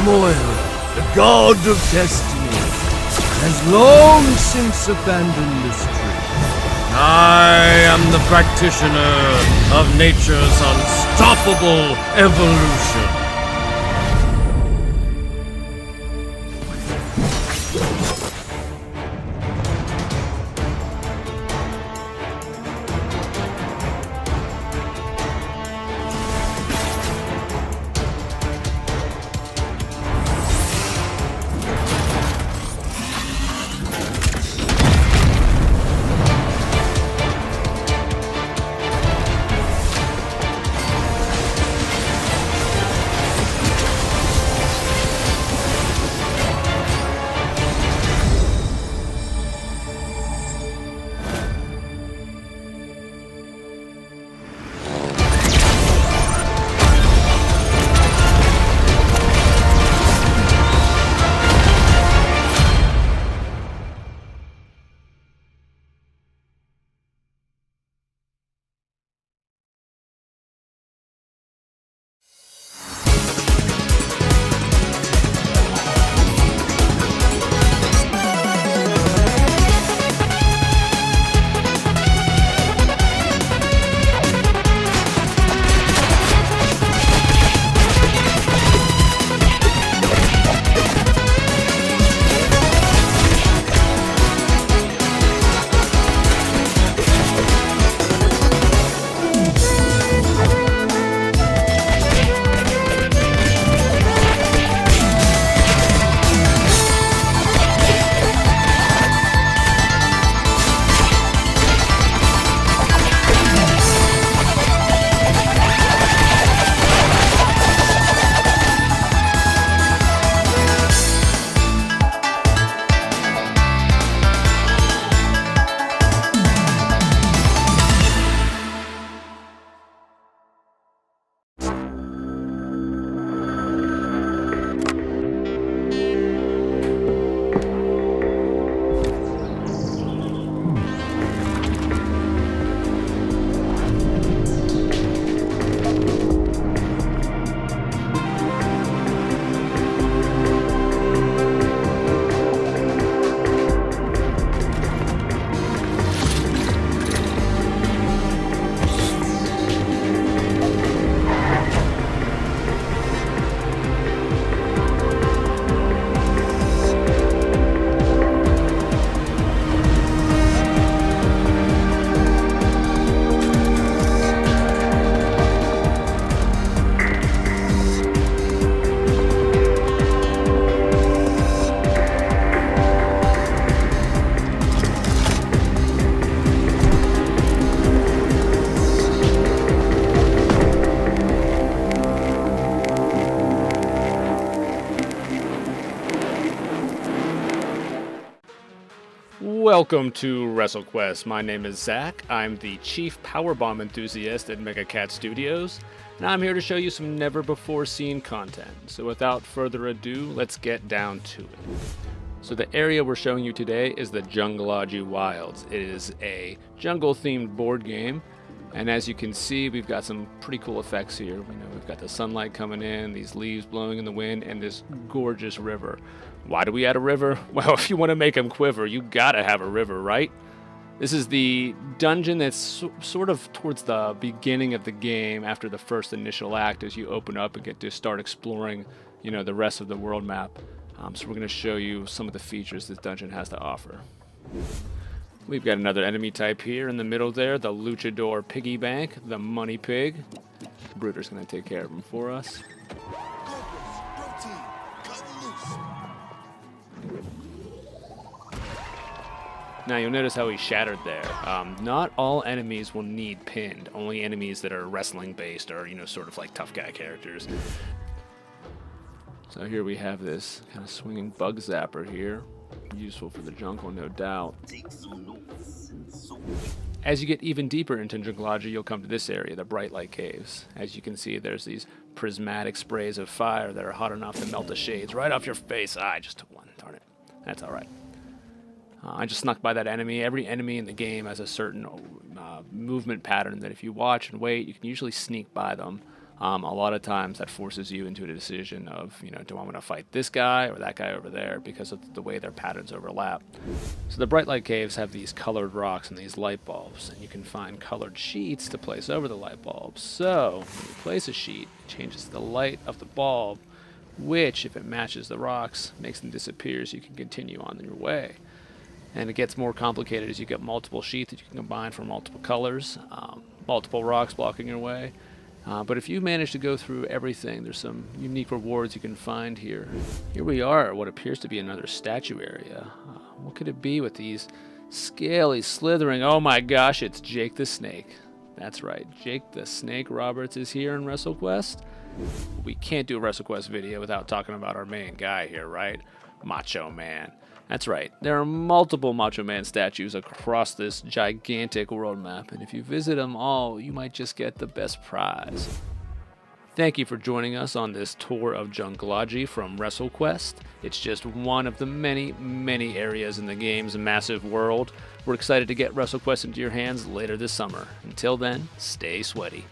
Moira, the god of destiny, has long since abandoned this tree. I am the practitioner of nature's unstoppable evolution. Welcome to WrestleQuest. My name is Zach. I'm the chief powerbomb enthusiast at Mega Cat Studios, and I'm here to show you some never-before-seen content. So without further ado, let's get down to it. So the area we're showing you today is the Jungleology Wilds. It is a jungle-themed board game, and as you can see, we've got some pretty cool effects here. We've got the sunlight coming in, these leaves blowing in the wind, and this gorgeous river. Why do we add a river? Well, if you want to make them quiver, you gotta have a river, right? This is the dungeon that's sort of towards the beginning of the game after the first initial act as you open up and get to start exploring, the rest of the world map. So we're going to show you some of the features this dungeon has to offer. We've got another enemy type here in the middle there, the Luchador Piggy Bank, the Money Pig. Bruder's going to take care of him for us. Now you'll notice how he shattered there. Not all enemies will need pinned, only enemies that are wrestling based or, sort of like tough guy characters. So here we have this kind of swinging bug zapper here. Useful for the jungle, no doubt. As you get even deeper into Jungleology, you'll come to this area, the Bright Light Caves. As you can see, there's these prismatic sprays of fire that are hot enough to melt the shades right off your face. I just took one, darn it. That's alright. I just snuck by that enemy. Every enemy in the game has a certain movement pattern that if you watch and wait, you can usually sneak by them. A lot of times that forces you into a decision of, do I want to fight this guy or that guy over there because of the way their patterns overlap. So the Bright Light Caves have these colored rocks and these light bulbs, and you can find colored sheets to place over the light bulbs. So when you place a sheet, it changes the light of the bulb, which, if it matches the rocks, makes them disappear so you can continue on your way. And it gets more complicated as you get multiple sheets that you can combine from multiple colors, multiple rocks blocking your way. But if you manage to go through everything, there's some unique rewards you can find here. Here we are at what appears to be another statue area. What could it be with these scaly, slithering... Oh my gosh, it's Jake the Snake. That's right, Jake the Snake Roberts is here in WrestleQuest. We can't do a WrestleQuest video without talking about our main guy here, right? Macho Man. That's right, there are multiple Macho Man statues across this gigantic world map, and if you visit them all, you might just get the best prize. Thank you for joining us on this tour of Junglogy from WrestleQuest. It's just one of the many, many areas in the game's massive world. We're excited to get WrestleQuest into your hands later this summer. Until then, stay sweaty.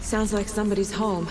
Sounds like somebody's home.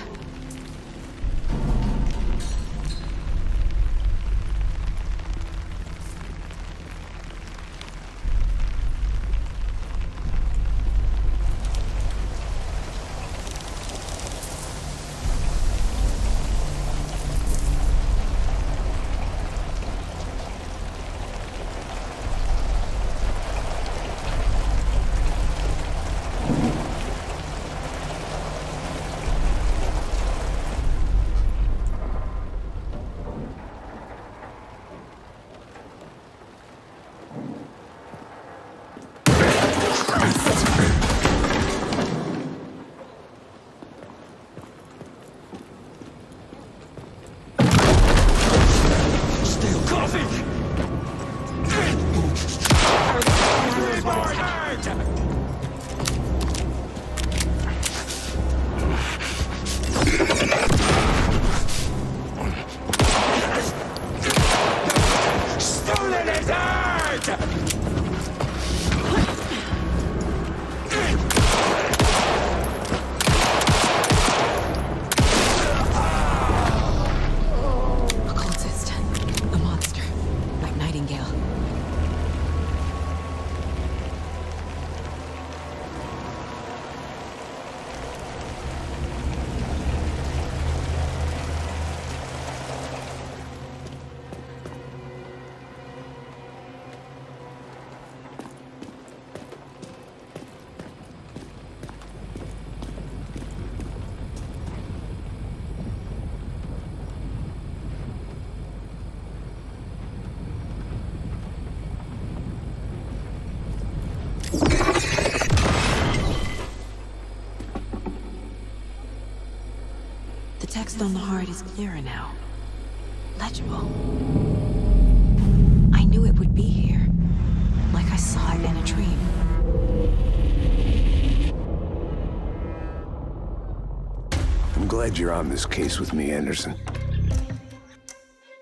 The text on the heart is clearer now. Legible. I knew it would be here, like I saw it in a dream. I'm glad you're on this case with me, Anderson.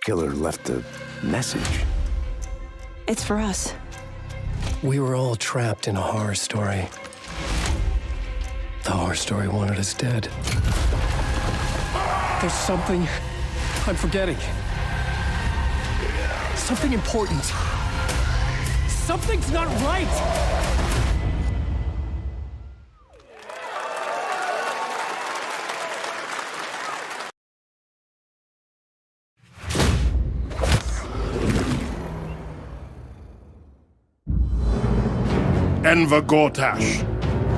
Killer left a message. It's for us. We were all trapped in a horror story. The horror story wanted us dead. There's something I'm forgetting. Something important. Something's not right! Enver Gortash,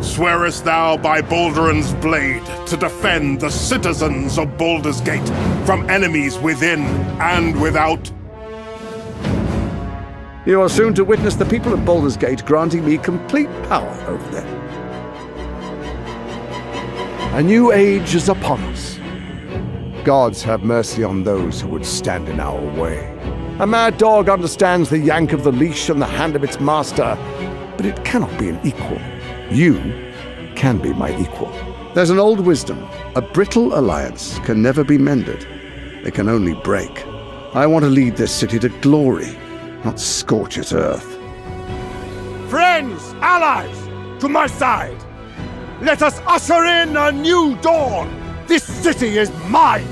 swearest thou by Balduran's blade to defend the citizens of Baldur's Gate from enemies within and without? You are soon to witness the people of Baldur's Gate granting me complete power over them. A new age is upon us. Gods have mercy on those who would stand in our way. A mad dog understands the yank of the leash and the hand of its master, but it cannot be an equal. You can be my equal. There's an old wisdom. A brittle alliance can never be mended. They can only break. I want to lead this city to glory, not scorch its earth. Friends, allies, to my side! Let us usher in a new dawn! This city is mine!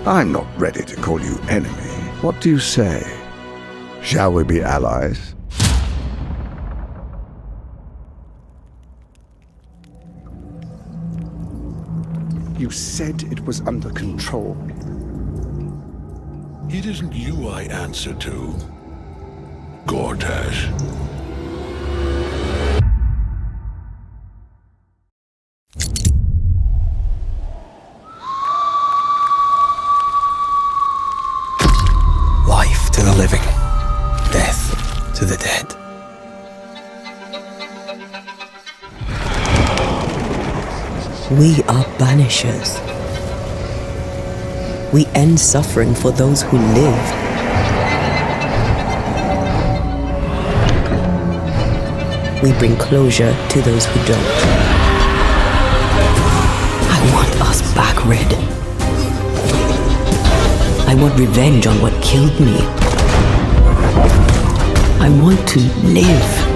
I'm not ready to call you enemy. What do you say? Shall we be allies? You said it was under control. It isn't you I answer to, Gortash. Life to the living, death to the dead. We are banishers. We end suffering for those who live. We bring closure to those who don't. I want us back, Red. I want revenge on what killed me. I want to live.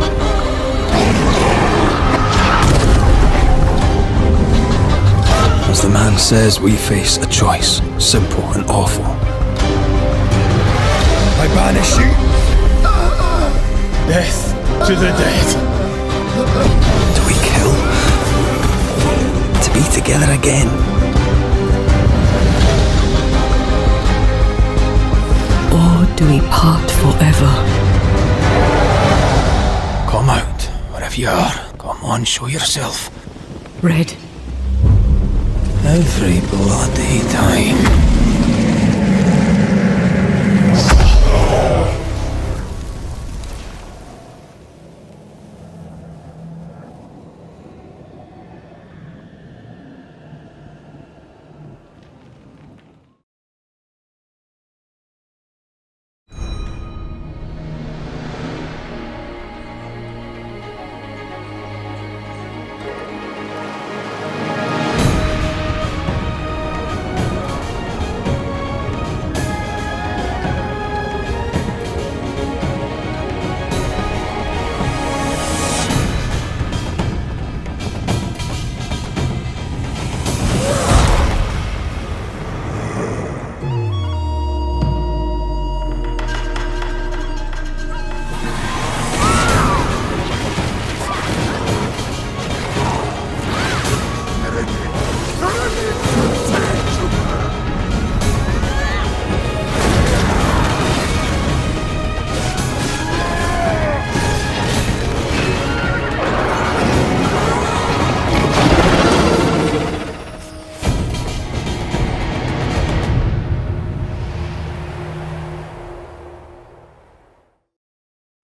As the man says, we face a choice, simple and awful. I banish you. Death to the dead. Do we kill? To be together again? Or do we part forever? Come out, wherever you are. Come on, show yourself. Red. Every bloody time.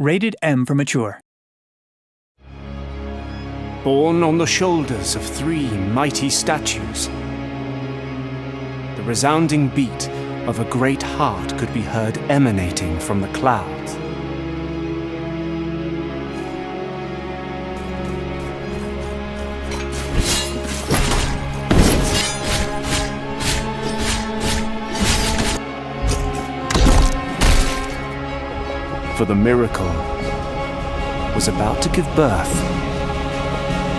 Rated M for mature. Born on the shoulders of 3 mighty statues, the resounding beat of a great heart could be heard emanating from the clouds. For the miracle was about to give birth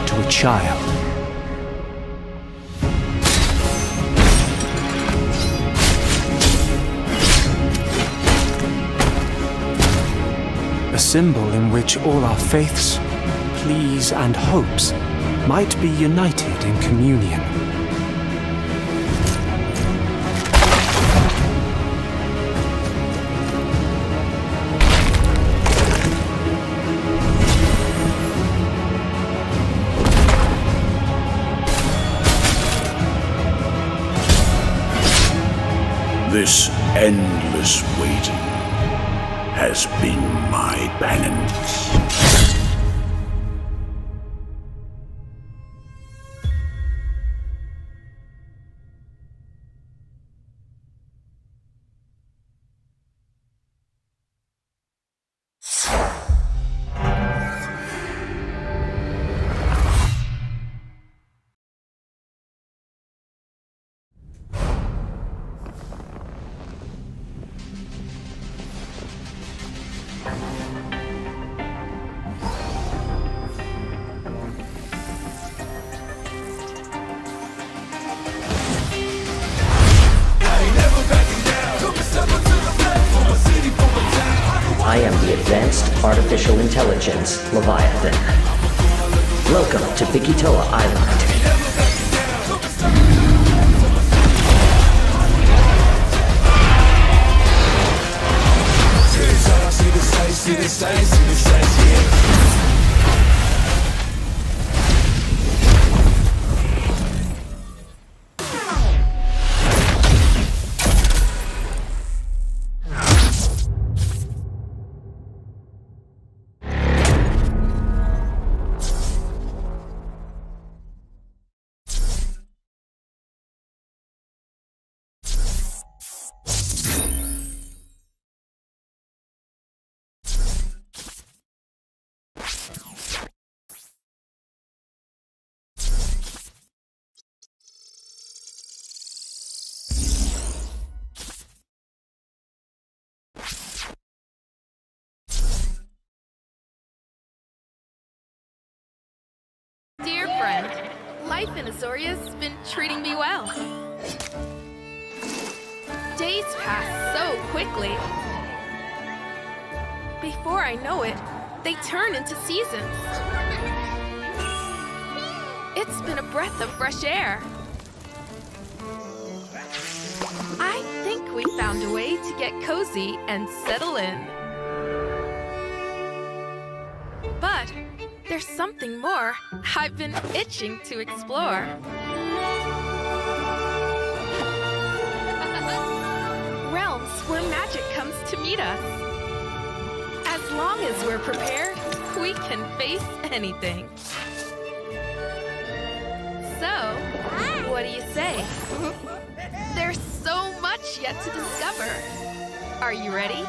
to a child. A symbol in which all our faiths, pleas, and hopes might be united in communion. This endless waiting has been my penance. Advanced Artificial Intelligence, Leviathan. Welcome to Pikitoa Island. See the sights, yeah. Dear friend, life in Azoria's been treating me well. Days pass so quickly. Before I know it, they turn into seasons. It's been a breath of fresh air. I think we found a way to get cozy and settle in. But there's something more I've been itching to explore. Realms where magic comes to meet us. As long as we're prepared, we can face anything. So, what do you say? There's so much yet to discover. Are you ready?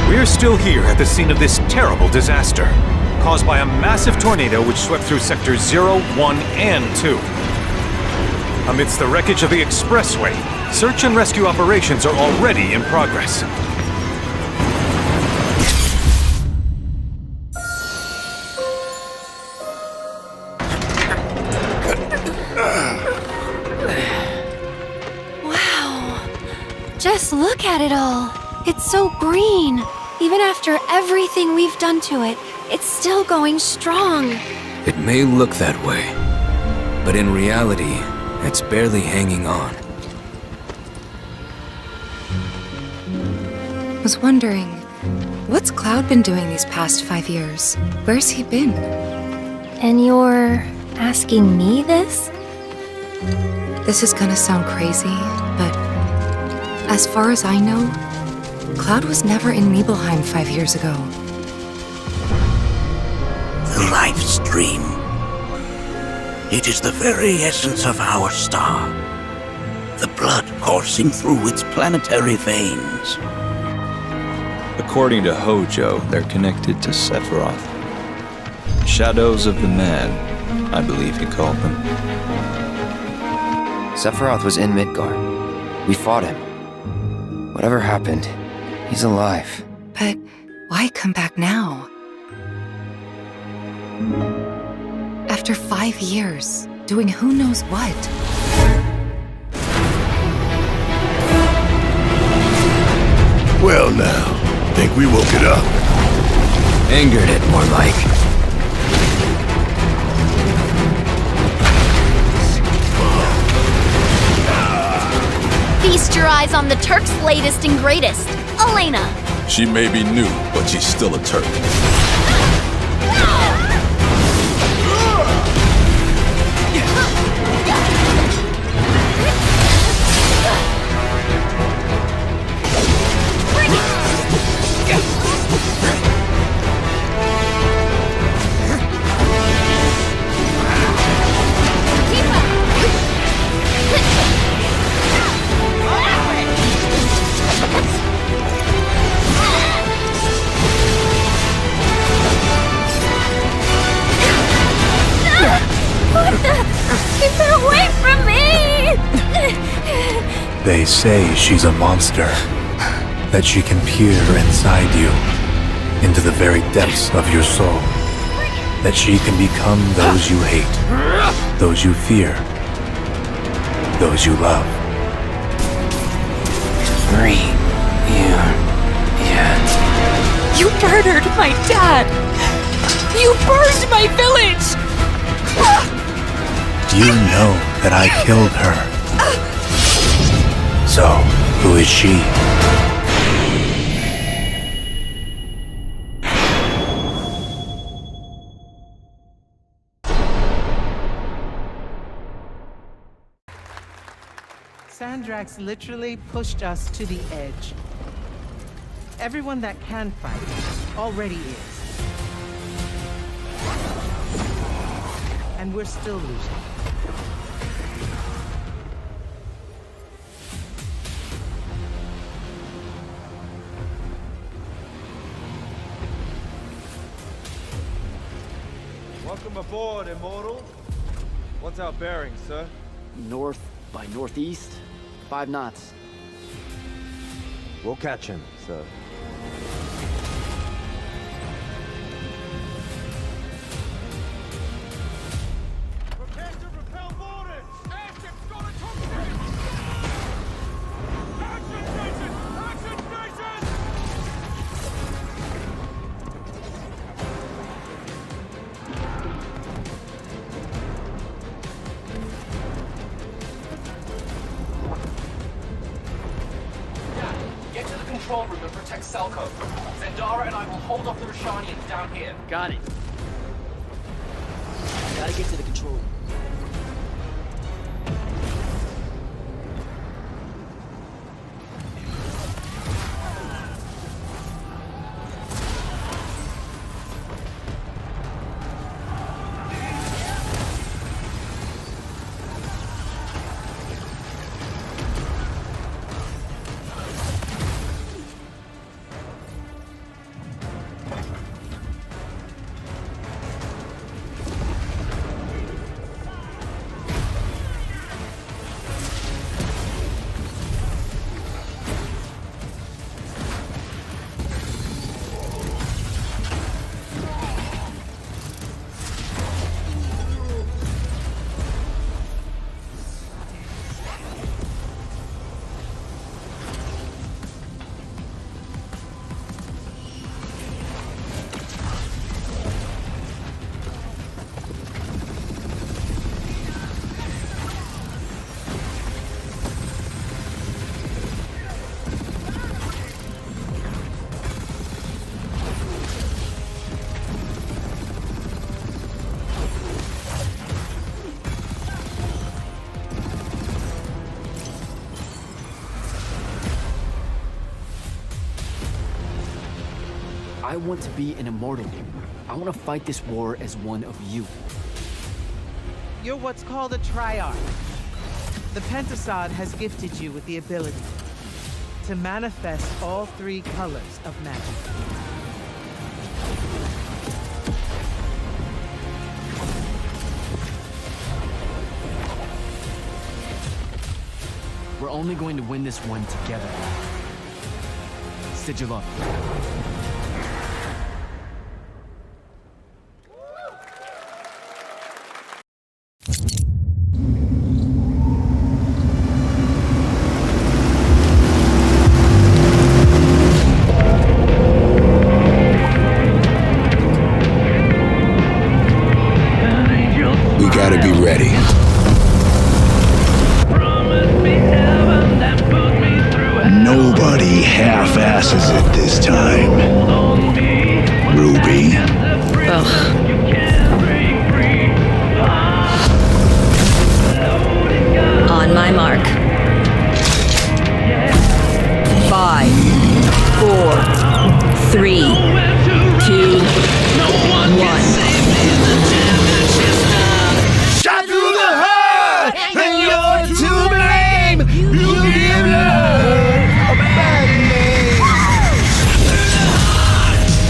We're still here at the scene of this terrible disaster, caused by a massive tornado which swept through sectors 0, 1, and 2. Amidst the wreckage of the expressway, search and rescue operations are already in progress. Wow. Just look at it all. It's so green. Even after everything we've done to it, it's still going strong. It may look that way, but in reality, it's barely hanging on. I was wondering, what's Cloud been doing these past 5 years? Where's he been? And you're asking me this? This is gonna sound crazy, but as far as I know, Cloud was never in Nibelheim 5 years ago. The life stream. It is the very essence of our star. The blood coursing through its planetary veins. According to Hojo, they're connected to Sephiroth. Shadows of the Mad, I believe he called them. Sephiroth was in Midgard. We fought him. Whatever happened, he's alive. But why come back now? After 5 years, doing who knows what? Well now, think we woke it up? Angered it, more like. Feast your eyes on the Turk's latest and greatest, Elena. She may be new, but she's still a Turk. Keep her away from me! They say she's a monster, that she can peer inside you, into the very depths of your soul, that she can become those you hate, those you fear, those you love. You murdered my dad! You burned my village! You know that I killed her. So, who is she? Sandrax literally pushed us to the edge. Everyone that can fight already is. And we're still losing. Welcome aboard, Immortals. What's our bearing, sir? North by northeast, 5 knots. We'll catch him, sir. Prepare to repel boarders! Airship's got a cockpit! Action station! Action station! Get to the control room and protect Selko. Zendara and I will hold off the Rashanians down here. Got it. Gotta get to the control room. I want to be an immortal. I want to fight this war as one of you. You're what's called a triarch. The Pentasod has gifted you with the ability to manifest all 3 colors of magic. We're only going to win this one together. Sigil up. We gotta be ready. Nobody half-asses it this time. Ruby. On my mark. 5, 4, 3, 2, 1. Shot through the heart, and you're to blame. You give love a bad name.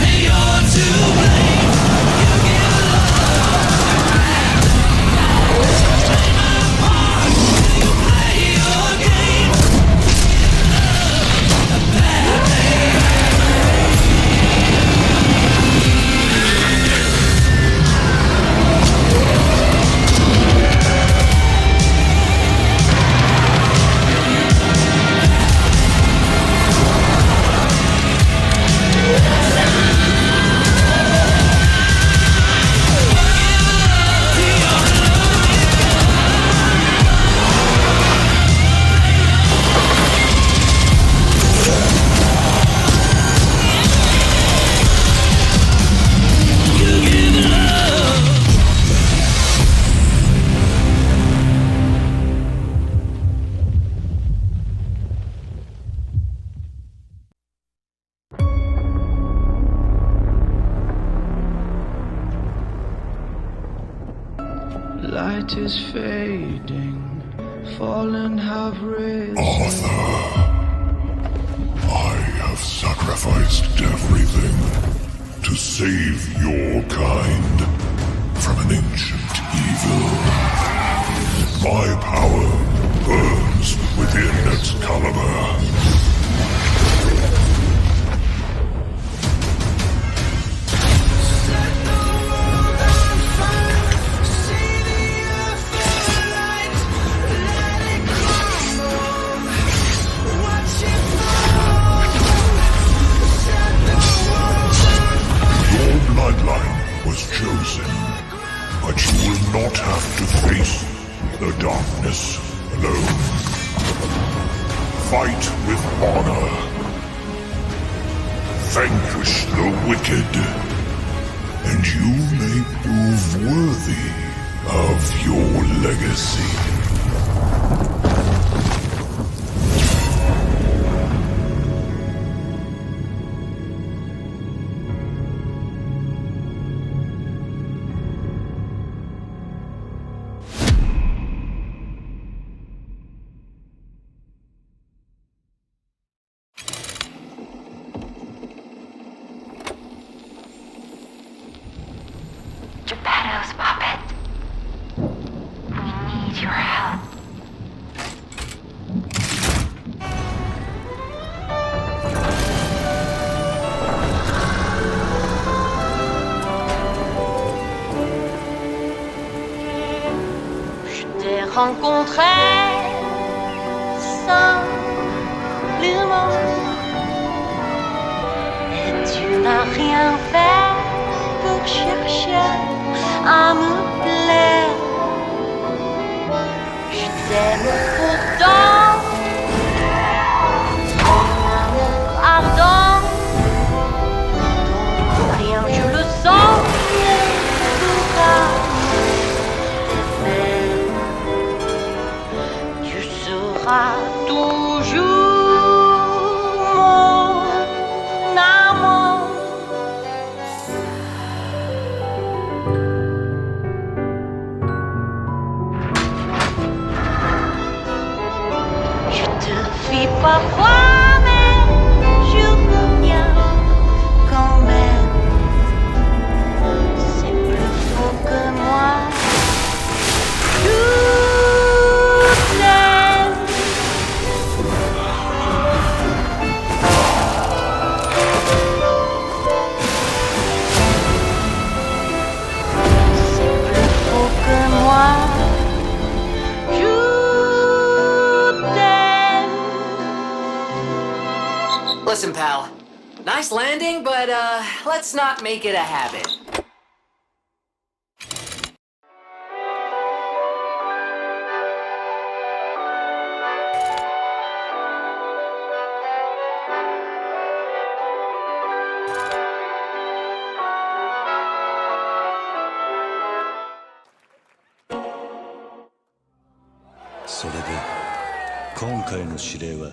And you're to blame. You give love a bad name. light is fading, fallen have risen. Arthur, I have sacrificed everything to save your kind from an ancient evil. My power burns within Excalibur. Bloodline was chosen, but you will not have to face the darkness alone. Fight with honor. Vanquish the wicked, and you may prove worthy of your legacy. Rencontré simplement et tu n'as rien fait pour chercher à me plaire. Je t'aime pourtant, ton amour ardent, ton rien je le sens, pourra toujours mon amour. Je te fuis parfois, mais je reviens quand même. C'est plus fort que moi. Listen, pal. Nice landing, but let's not make it a habit. So 今回の指令は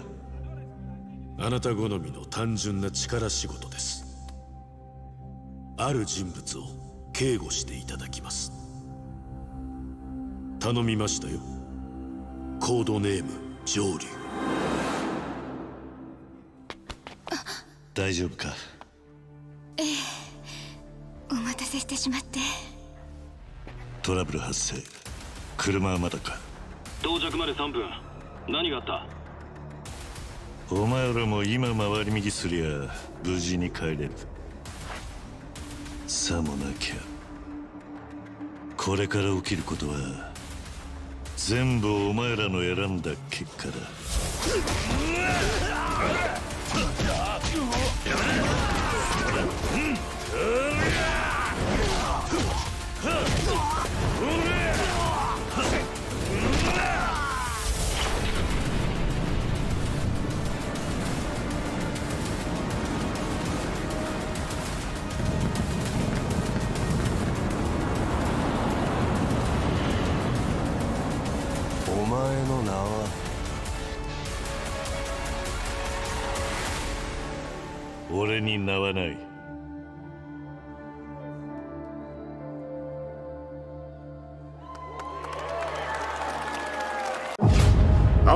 あなた好みの単純な力仕事です。ある人物を警護していただきます。頼みましたよ。コードネーム上流。大丈夫か？ええ、お待たせしてしまって。トラブル発生。車はまだか？到着まで3分。何があった？お前らも今回り右すりゃ無事に帰れる。さもなきゃこれから起きることは全部お前らの選んだ結果だ。お前の名は？俺に名はない。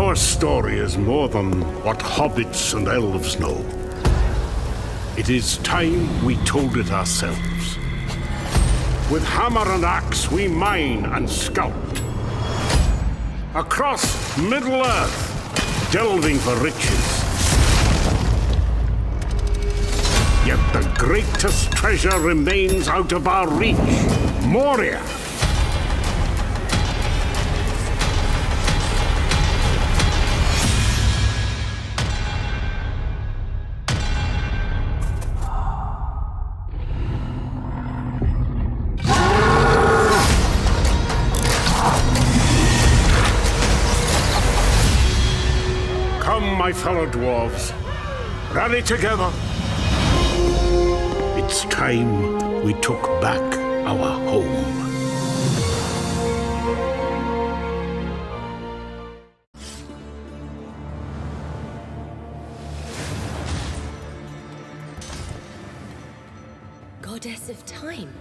Our story is more than what hobbits and elves know. It is time we told it ourselves. With hammer and axe, we mine and sculpt. Across Middle-earth, delving for riches. Yet the greatest treasure remains out of our reach. Moria. Come, my fellow dwarves. Rally together. It's time we took back our home. Goddess of time.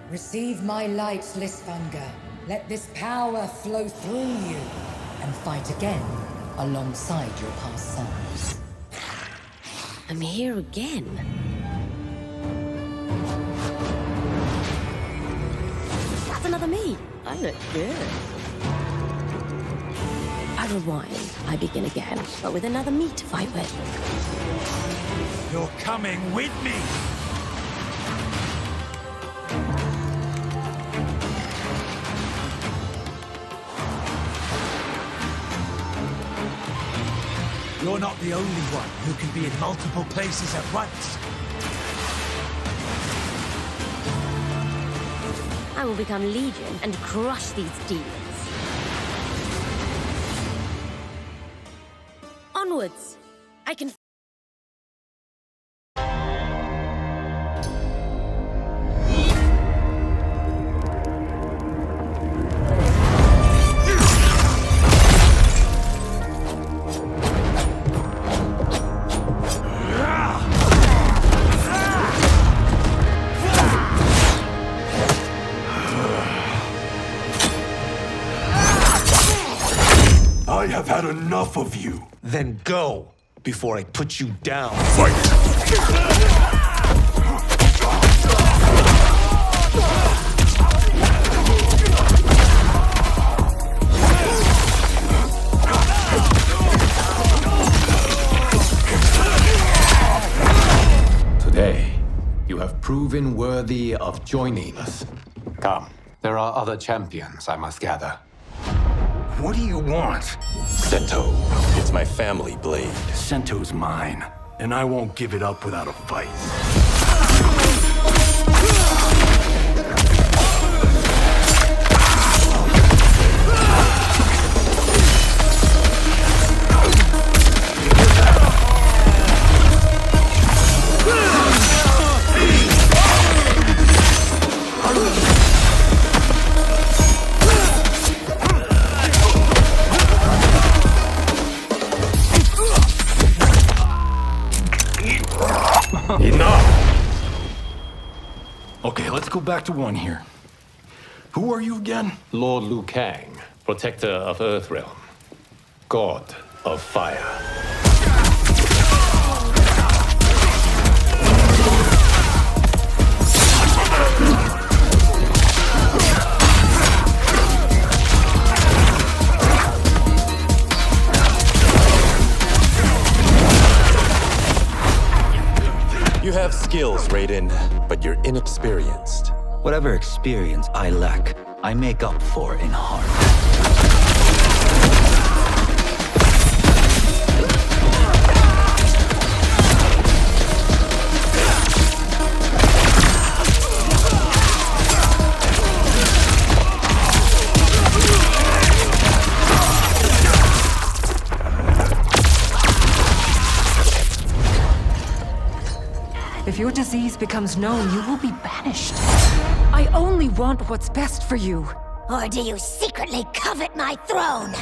Receive my light, Lysvanger. Let this power flow through you, and fight again alongside your past selves. I'm here again. That's another me. I look good. I rewind. I begin again, but with another me to fight with. You're coming with me! You're not the only one who can be in multiple places at once. I will become Legion and crush these demons. Onwards! I can... I have had enough of you. Then go, before I put you down. Fight! Today, you have proven worthy of joining us. Come, there are other champions I must gather. What do you want? Sento. It's my family blade. Sento's mine, and I won't give it up without a fight. Enough! Okay, let's go back to one here. Who are you again? Lord Liu Kang, protector of Earthrealm, god of fire. You have skills, Raiden, but you're inexperienced. Whatever experience I lack, I make up for in heart. If your disease becomes known, you will be banished. I only want what's best for you. Or do you secretly covet my throne?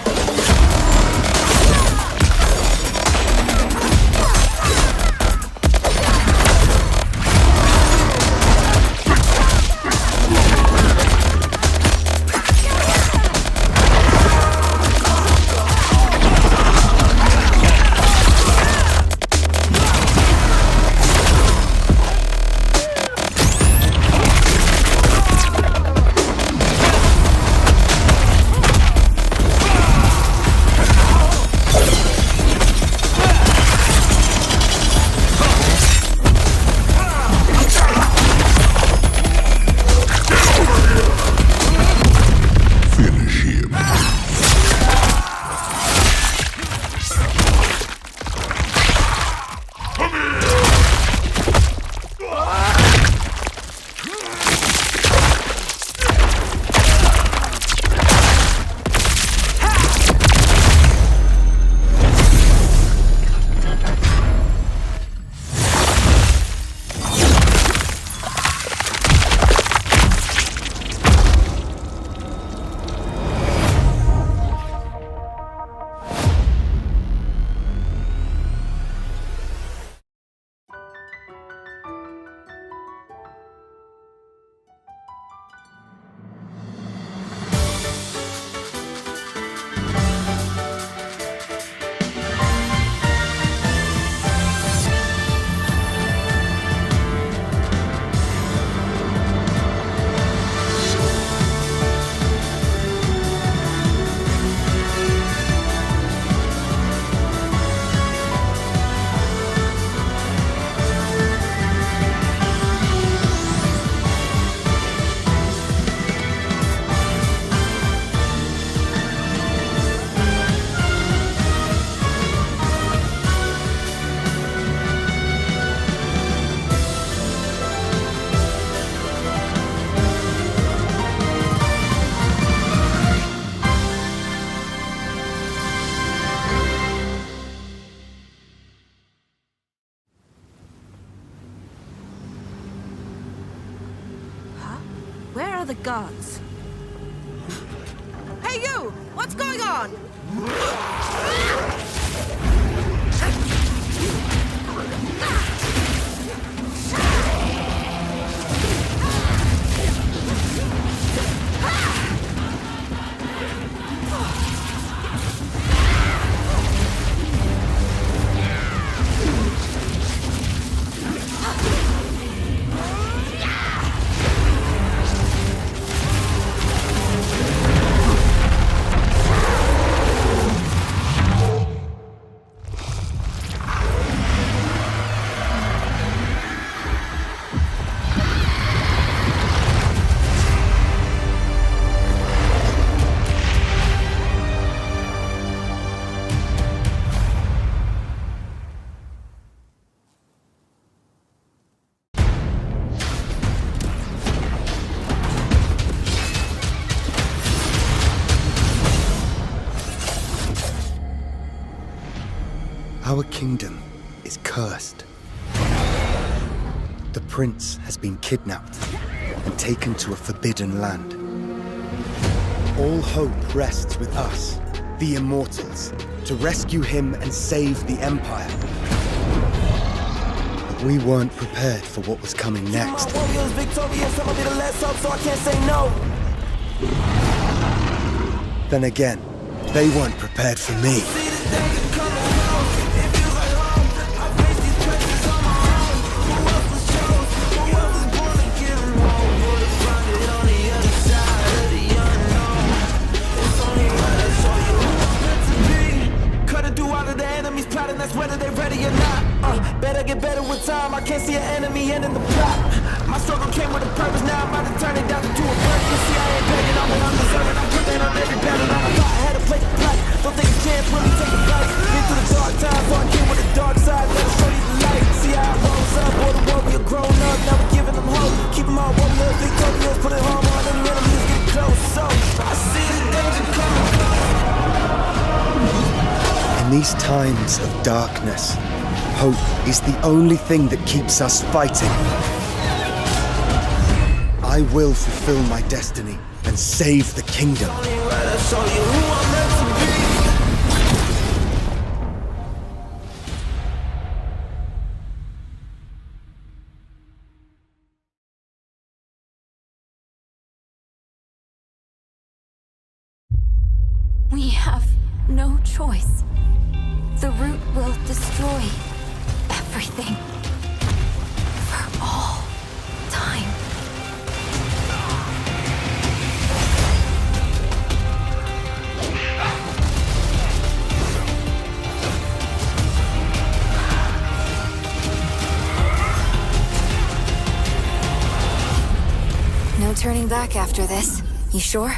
the gods. Hey you! What's going on? Our kingdom is cursed. The prince has been kidnapped and taken to a forbidden land. All hope rests with us, the Immortals, to rescue him and save the Empire. But we weren't prepared for what was coming next. Then again, they weren't prepared for me. That's whether they're ready or not. Better get better with time. I can't see an enemy ending the plot. My struggle came with a purpose. Now I'm about to turn it down into a burden. You see, I ain't begging on what I'm deserving. I put that on every battle. I thought I had to play the fight. Don't think a chance really take a bite. Been through the dark times, so I came with the dark side. Better show you the light. See how it rolls up. All the world we are grown up. Now we're giving them hope. Keep them all warriors, victorious. Put it hard on them enemies get close. So I see the danger coming. In these times of darkness, hope is the only thing that keeps us fighting. I will fulfill my destiny and save the kingdom. We have no choice. The root will destroy everything. For all time. No turning back after this. You sure?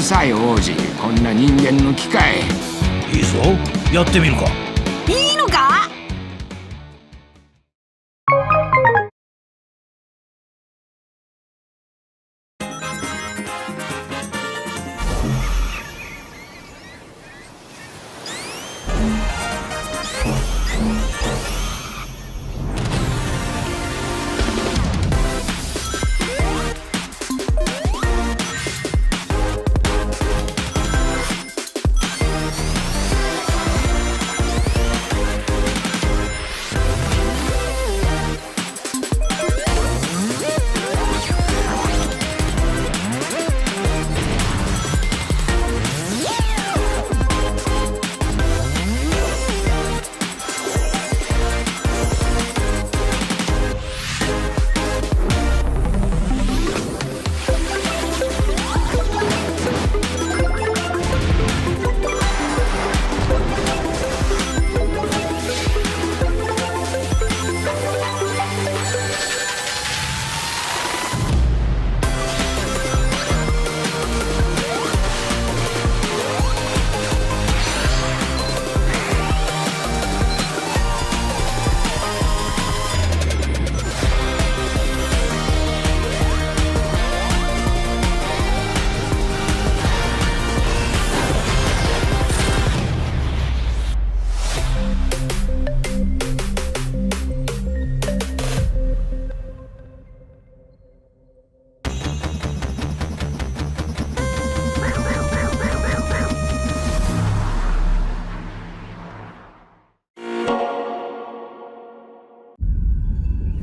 さい王子、こんな人間の機械。いいぞ、やってみるか。いいのか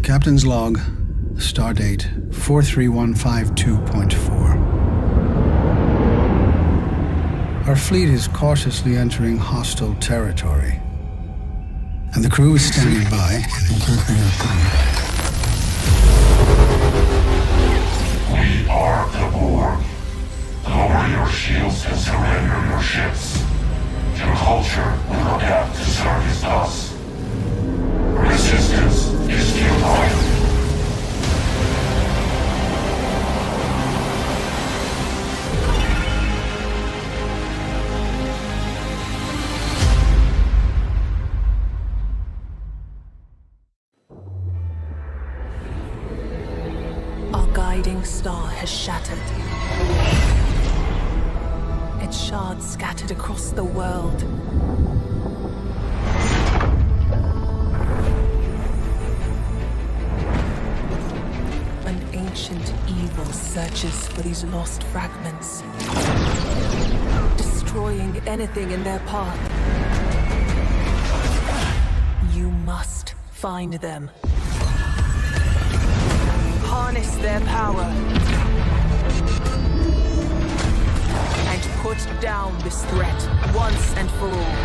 ？Captain's log, stardate 43152.4. Our fleet is cautiously entering hostile territory, and the crew is standing by in preparation. We are the Borg. Lower your shields and surrender your ships. Your culture will adapt to service us. Resistance is futile. Our guiding star has shattered. Its shards scattered across the world. Ancient evil searches for these lost fragments, destroying anything in their path. You must find them. Harness their power and put down this threat once and for all.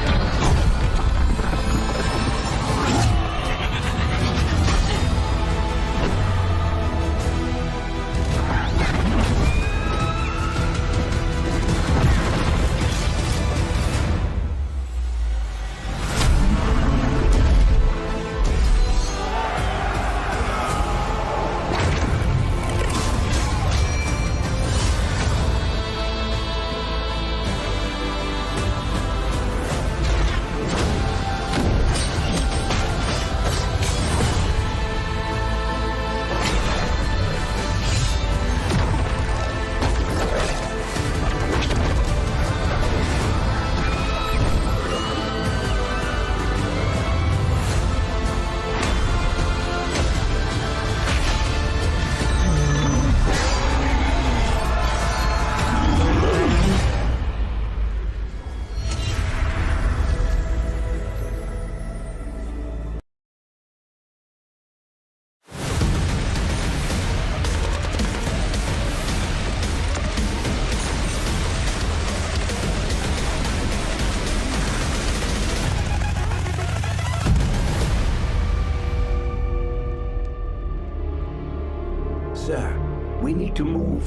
Sir, we need to move.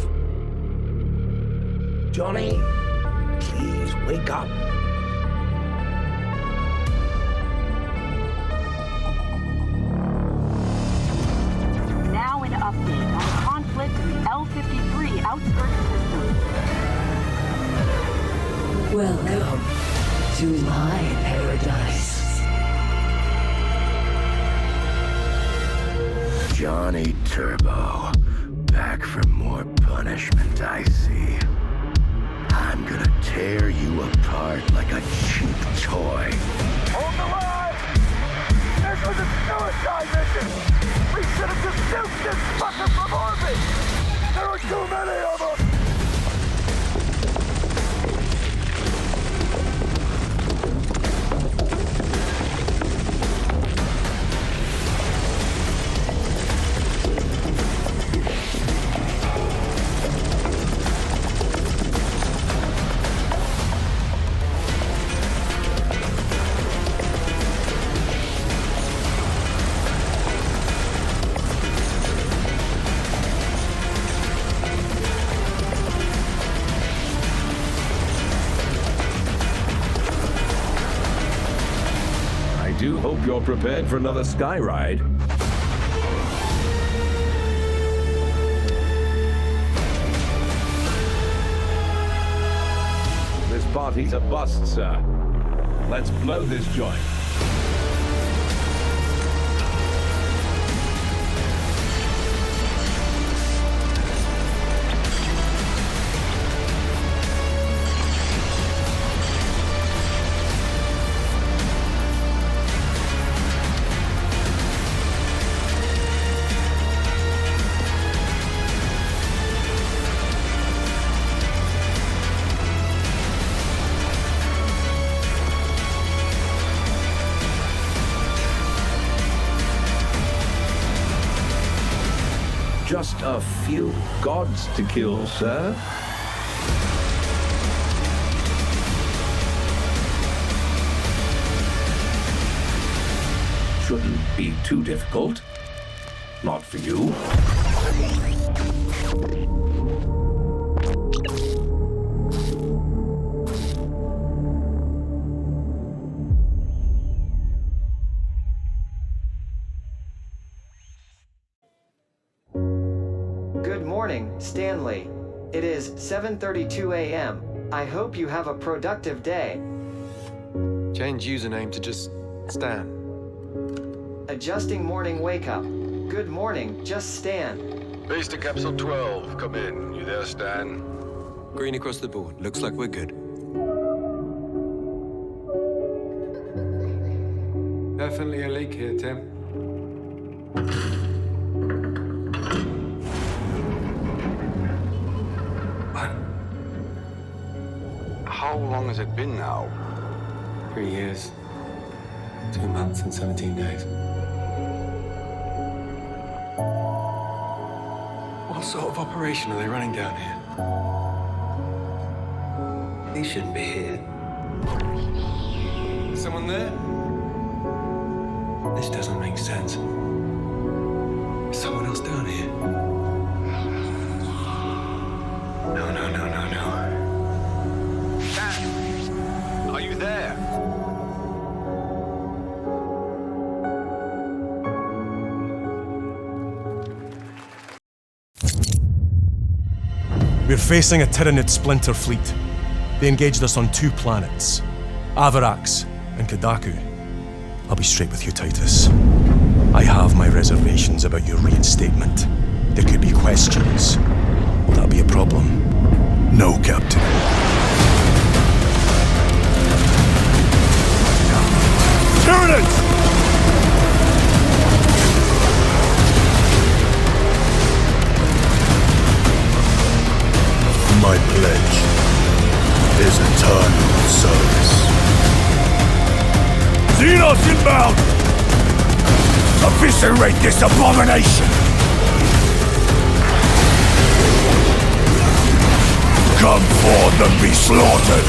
Johnny, please wake up. Now an update on conflict in the L-53 outskirts system. to my paradise. Johnny Turbo, back for more punishment, I see. I'm gonna tear you apart like a cheap toy. Hold the line! This was a suicide mission! We should have just nuked this fucker from orbit! There are too many of them! I do hope you're prepared for another sky ride. This party's a bust, sir. Let's blow this joint. Just a few gods to kill, sir. Shouldn't be too difficult. Not for you. Good morning, Stanley. It is 7:32 a.m. I hope you have a productive day. Change username to just Stan. Adjusting morning wake-up. Good morning, just Stan. Base to Capsule 12, come in. You there, Stan? Green across the board. Looks like we're good. Definitely a leak here, Tim. How long has it been now? 3 years. 2 months and 17 days. What sort of operation are they running down here? These shouldn't be here. Is someone there? This doesn't make sense. Is someone else down here? No. Stan! Are you there? We're facing a Tyranid splinter fleet. They engaged us on 2 planets, Avarax and Kadaku. I'll be straight with you, Titus. I have my reservations about your reinstatement. There could be questions. Will that be a problem? No, Captain. Tyranids! My pledge is eternal service. Xenos inbound! Eviscerate this abomination! Come forth and be slaughtered!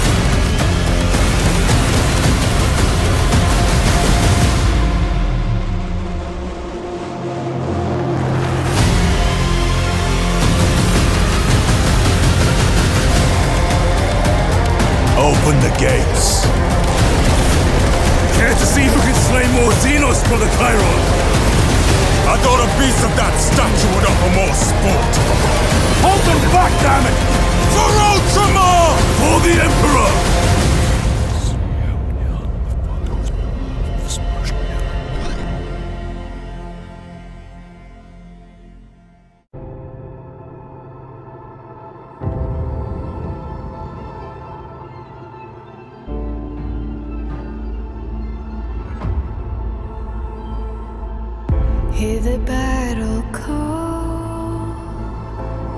Open the gates. Care to see who can slay more Xenos for the Chiron? I thought a piece of that statue would offer more sport. Hold them back, damn it! For Ultramar! For the Emperor! Hear the battle call.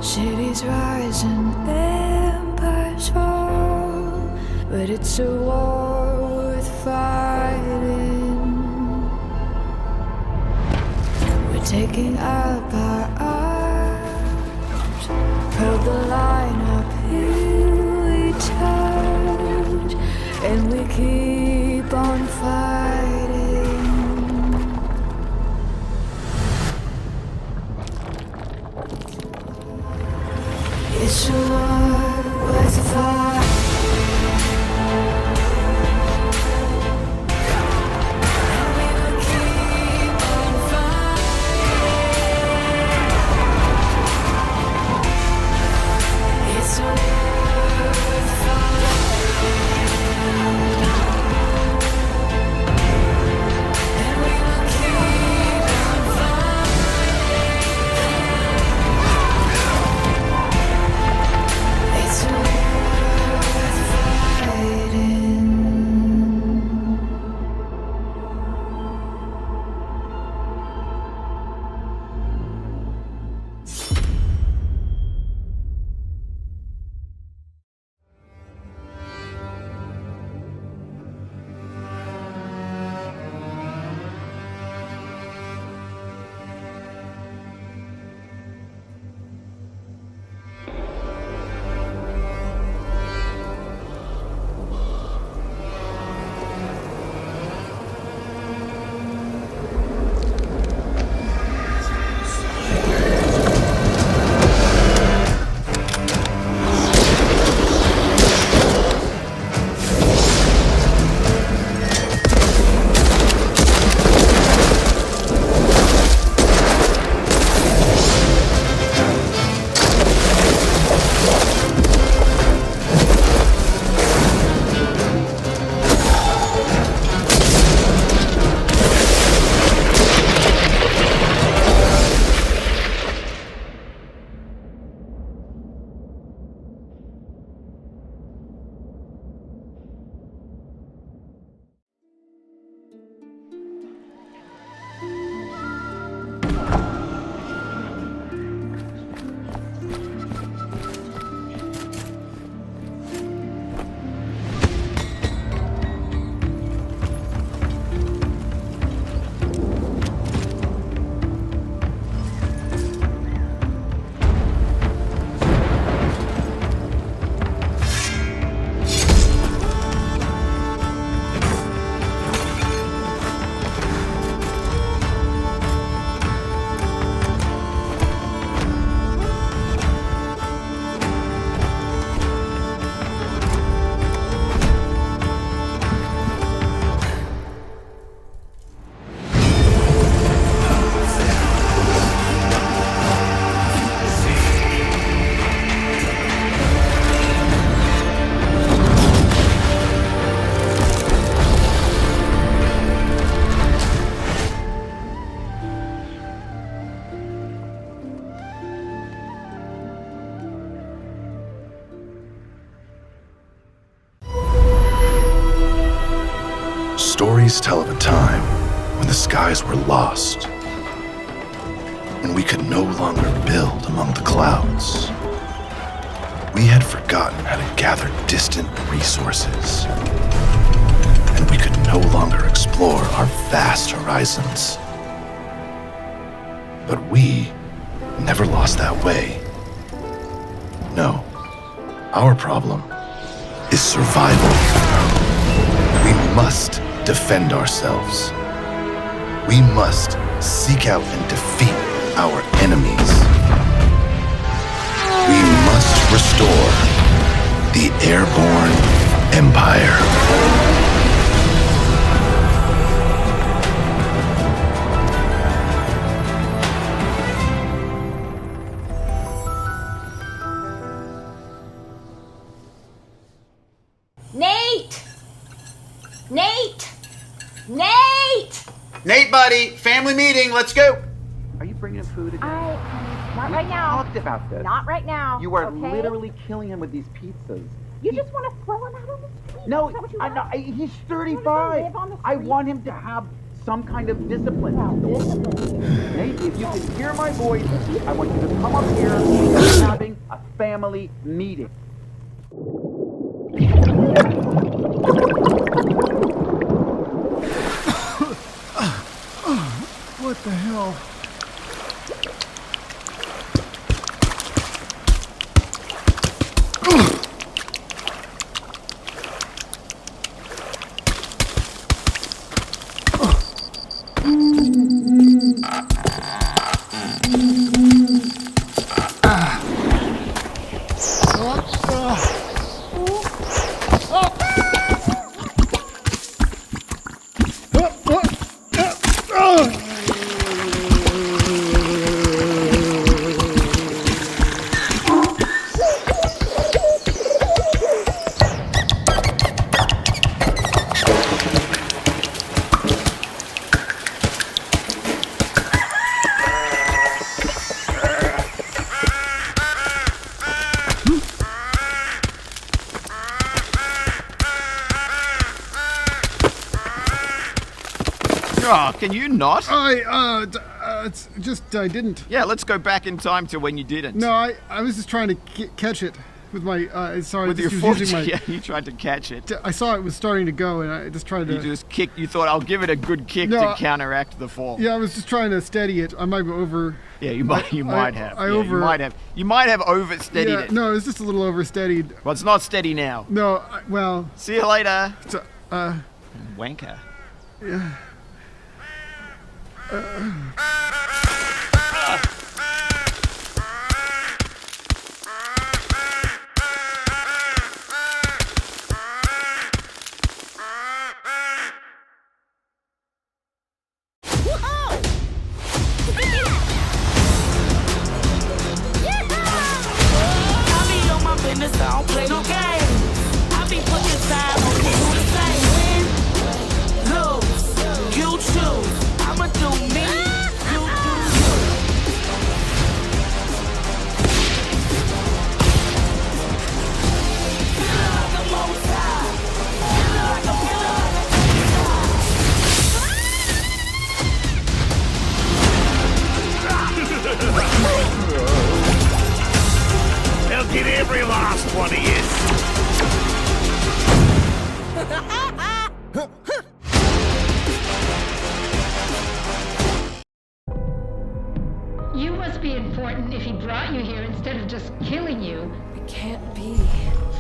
Cities rise and empires fall. But it's a war worth fighting. We're taking up our arms. Hold the line up, here we charge. And we keep on fighting. It's a war worth fighting. And we will keep on fighting. It's a war worth fighting. And we will keep on fighting. It's a war worth fighting. Stories tell of a time when the skies were lost, when we could no longer build among the clouds. We had forgotten how to gather distant resources, and we could no longer explore our vast horizons. But we never lost that way. No, our problem is survival. We must defend ourselves. We must seek out and defeat our enemies. We must restore the airborne empire. Nate! Nate! Nate! Nate, buddy, family meeting, let's go. Are you bringing him food again? Not We right now. talked about this. Not right now. You are okay? literally killing him with these pizzas. You just want to throw him out on the street? No, Is that what you I want? know, he's You wanna 35. live on the I street? want him to have some kind of discipline. Well, discipline. Nate, if you can hear my voice, I want you to come up here. We're having a family meeting. What the hell? Oh, can you not? It's just I didn't. Yeah, let's go back in time to when you didn't. No, I was just trying to catch it with my. Sorry, with your foot. Yeah, you tried to catch it. I saw it was starting to go, and I just tried to. You just kicked. You thought I'll give it a good kick to counteract the fall. Yeah, I was just trying to steady it. I might be over. Yeah, you might have. You might have oversteadied it. No, it was just a little oversteadied. Well, it's not steady now. No, well. See you later. Wanker. Yeah. They'll get every last one of you. You must be important if he brought you here instead of just killing you. It can't be.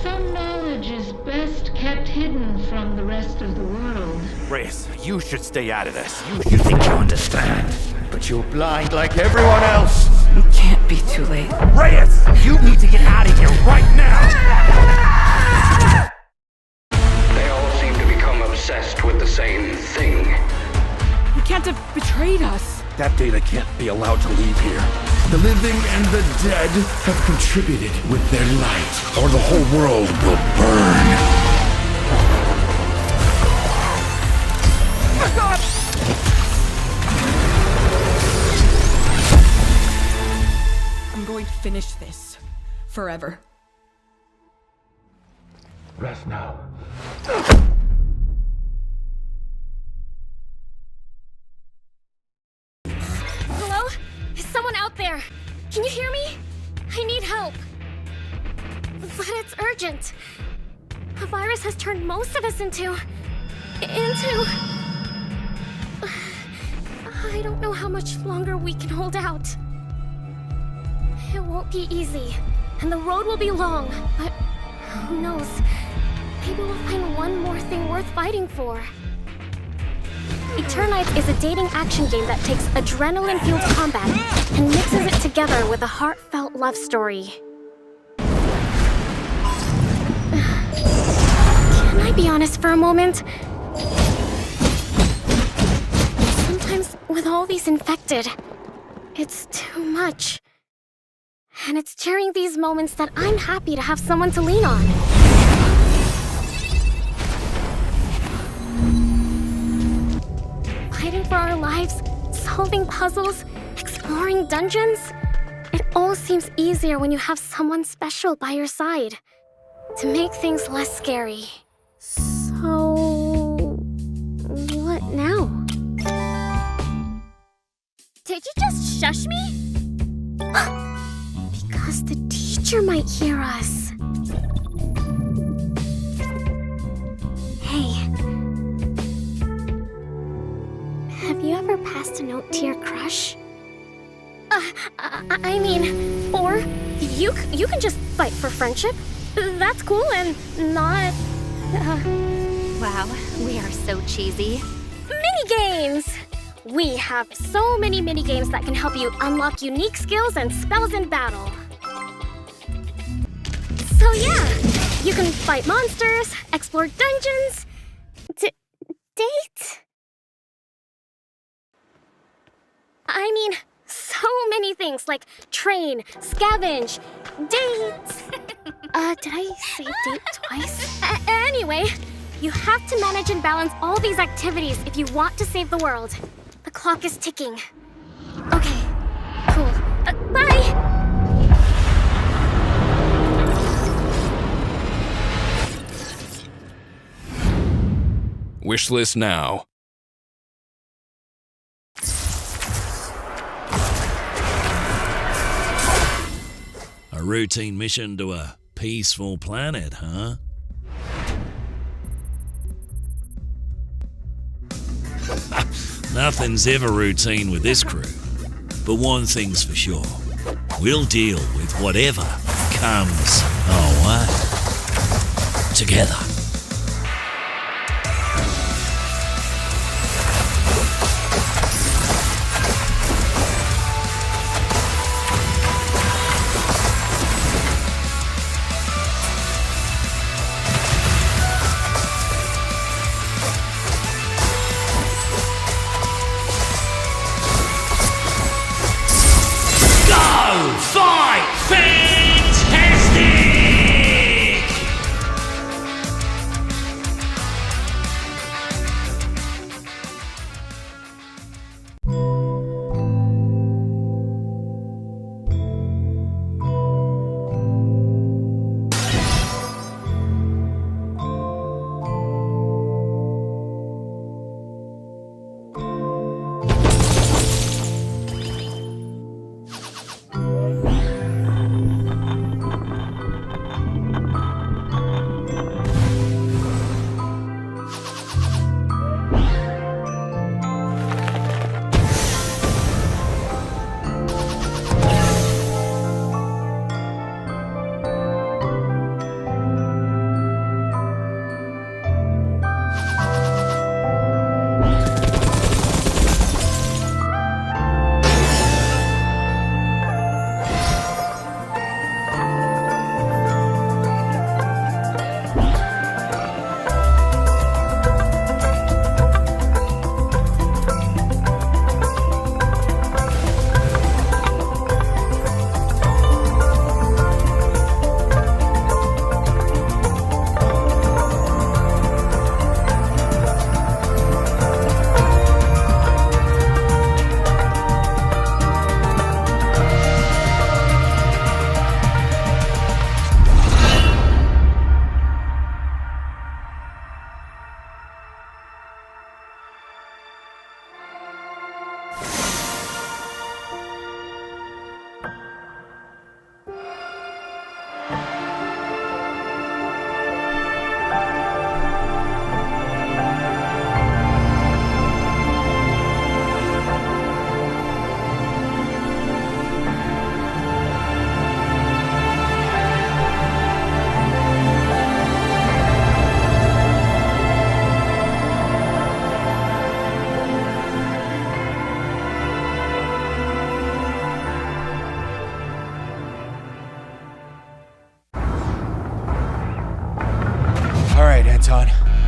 Some knowledge is best kept hidden from the rest of the world. Reyes, you should stay out of this. You think you understand, but you're blind like everyone else. It can't be too late. Reyes, you need to get out of here right now! They all seem to become obsessed with the same thing. He can't have betrayed us. That data can't be allowed to leave here. The living and the dead have contributed with their light, or the whole world will burn. I'm going to finish this. Forever. Rest now. Hello? Is someone out there? Can you hear me? I need help. But it's urgent. The virus has turned most of us into... I don't know how much longer we can hold out. It won't be easy, and the road will be long, but who knows? Maybe we'll find one more thing worth fighting for. Eternight is a dating action game that takes adrenaline-fueled combat and mixes it together with a heartfelt love story. Can I be honest for a moment? Sometimes, with all these infected, it's too much. And it's during these moments that I'm happy to have someone to lean on. Fighting for our lives, solving puzzles, exploring dungeons. It all seems easier when you have someone special by your side to make things less scary. So... what now? Did you just shush me? Because the teacher might hear us. Hey. Have you ever passed a note to your crush? I mean, or you can just fight for friendship. That's cool and not... Wow, we are so cheesy. Mini-games! We have so many mini-games that can help you unlock unique skills and spells in battle. So yeah, you can fight monsters, explore dungeons, date? I mean, so many things like train, scavenge, date. Did I say date twice? Anyway, you have to manage and balance all these activities if you want to save the world. The clock is ticking. Okay, cool. Bye! Wishlist now. A routine mission to a peaceful planet, huh? Nothing's ever routine with this crew. But one thing's for sure. We'll deal with whatever comes our way. Together.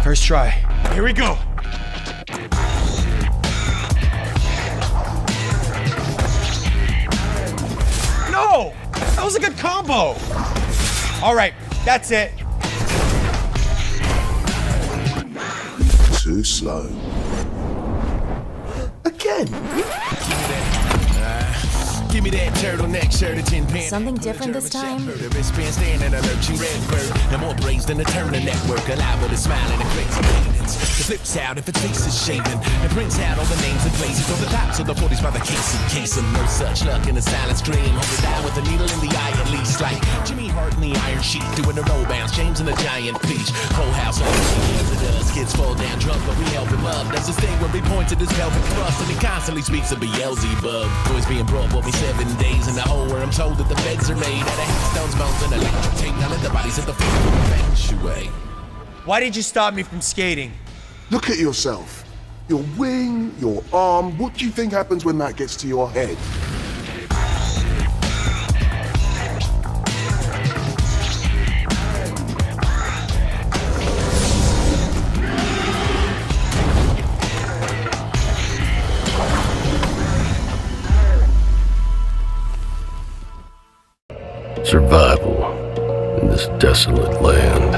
First try. Here we go. No! That was a good combo. All right, that's it. Too slow. Again. Give me that turtleneck shirt, a tin pan. Something different this time? The wristband standing a lurching red bird. No more braids than the Turner network. Alive with a smile and a crazy cadence. The flip's out if its face is shaven. The prints out all the names and places on the tops of the 40s by the case of no such luck in a silent stream. Hold it down with a needle in the eye at least. Like Jimmy Hart in the Iron Sheik doing the roll bounce. James in the Giant Peach. Whole house on the does. Kids fall down drunk, but we help him up. Does this thing where we point to this pelvic thrust, and he constantly speaks of Beelzebub. Boys being brought for me 7 days in the hole where I'm told that the beds are made out of stones, bones, and electric tape. Now let the bodies hit the feng Why did you stop me from skating? Look at yourself. Your wing, your arm. What do you think happens when that gets to your head? Survival in this desolate land.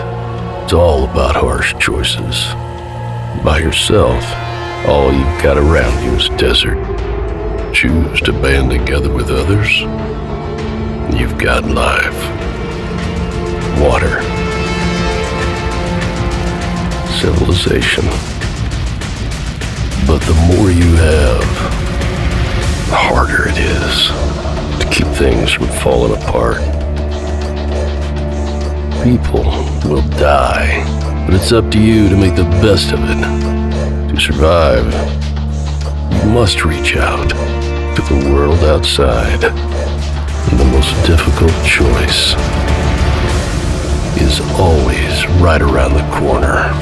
It's all about harsh choices. By yourself, all you've got around you is desert. Choose to band together with others, you've got life. Water. Civilization. But the more you have, the harder it is to keep things from falling apart. People will die, but it's up to you to make the best of it. To survive, you must reach out to the world outside. And the most difficult choice is always right around the corner.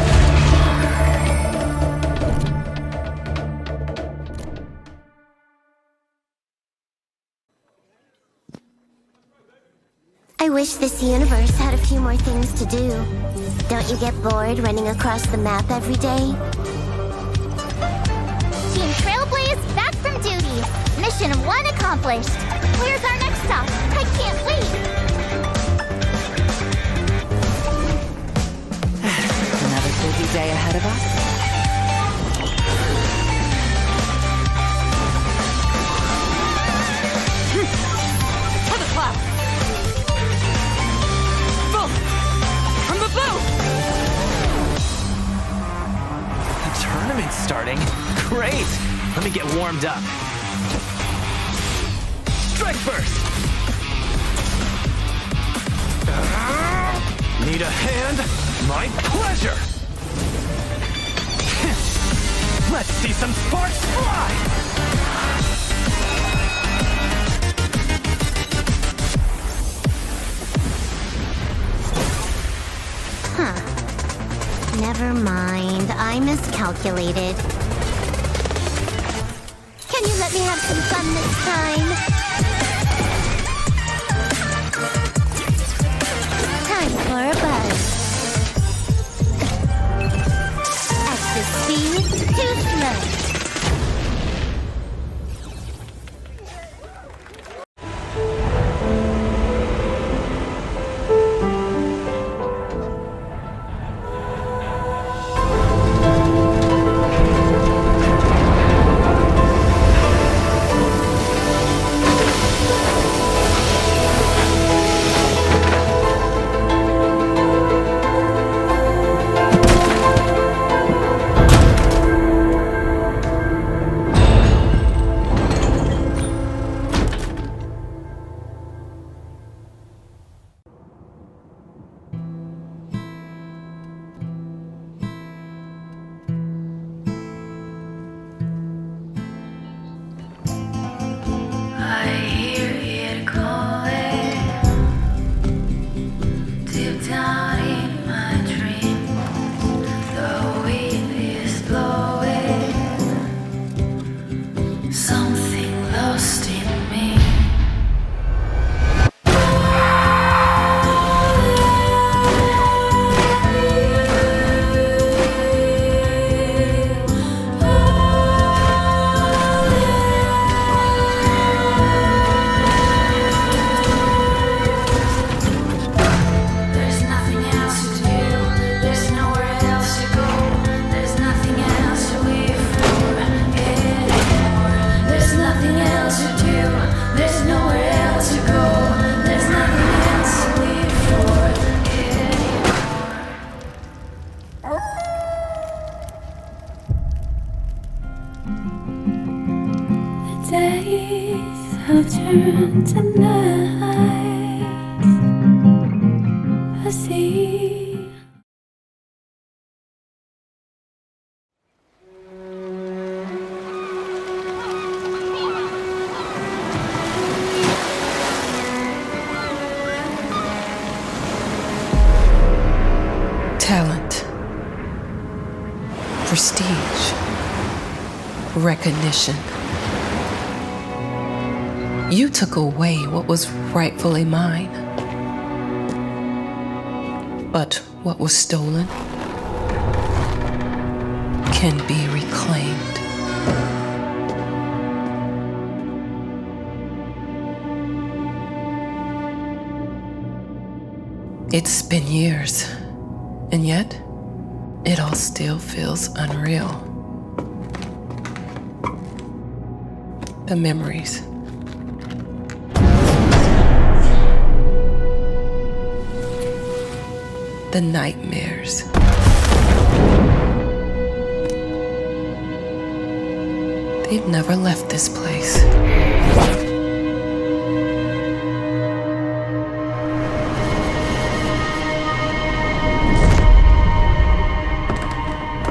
I wish this universe had a few more things to do. Don't you get bored running across the map every day? Team Trailblaze back from duty. Mission 1 accomplished. Where's our next stop? I can't wait. Another busy day ahead of us. To the cloud! From the booth! The tournament's starting. Great! Let me get warmed up. Strike burst! Need a hand? My pleasure! Let's see some sparks fly! Huh. Never mind. I miscalculated. Can you let me have some fun this time? Time for a buzz. Excess speed, too slow. turn tonight. I see. Talent, prestige, recognition. You took away what was rightfully mine. But what was stolen can be reclaimed. It's been years. And yet, it all still feels unreal. The memories. The nightmares. They've never left this place.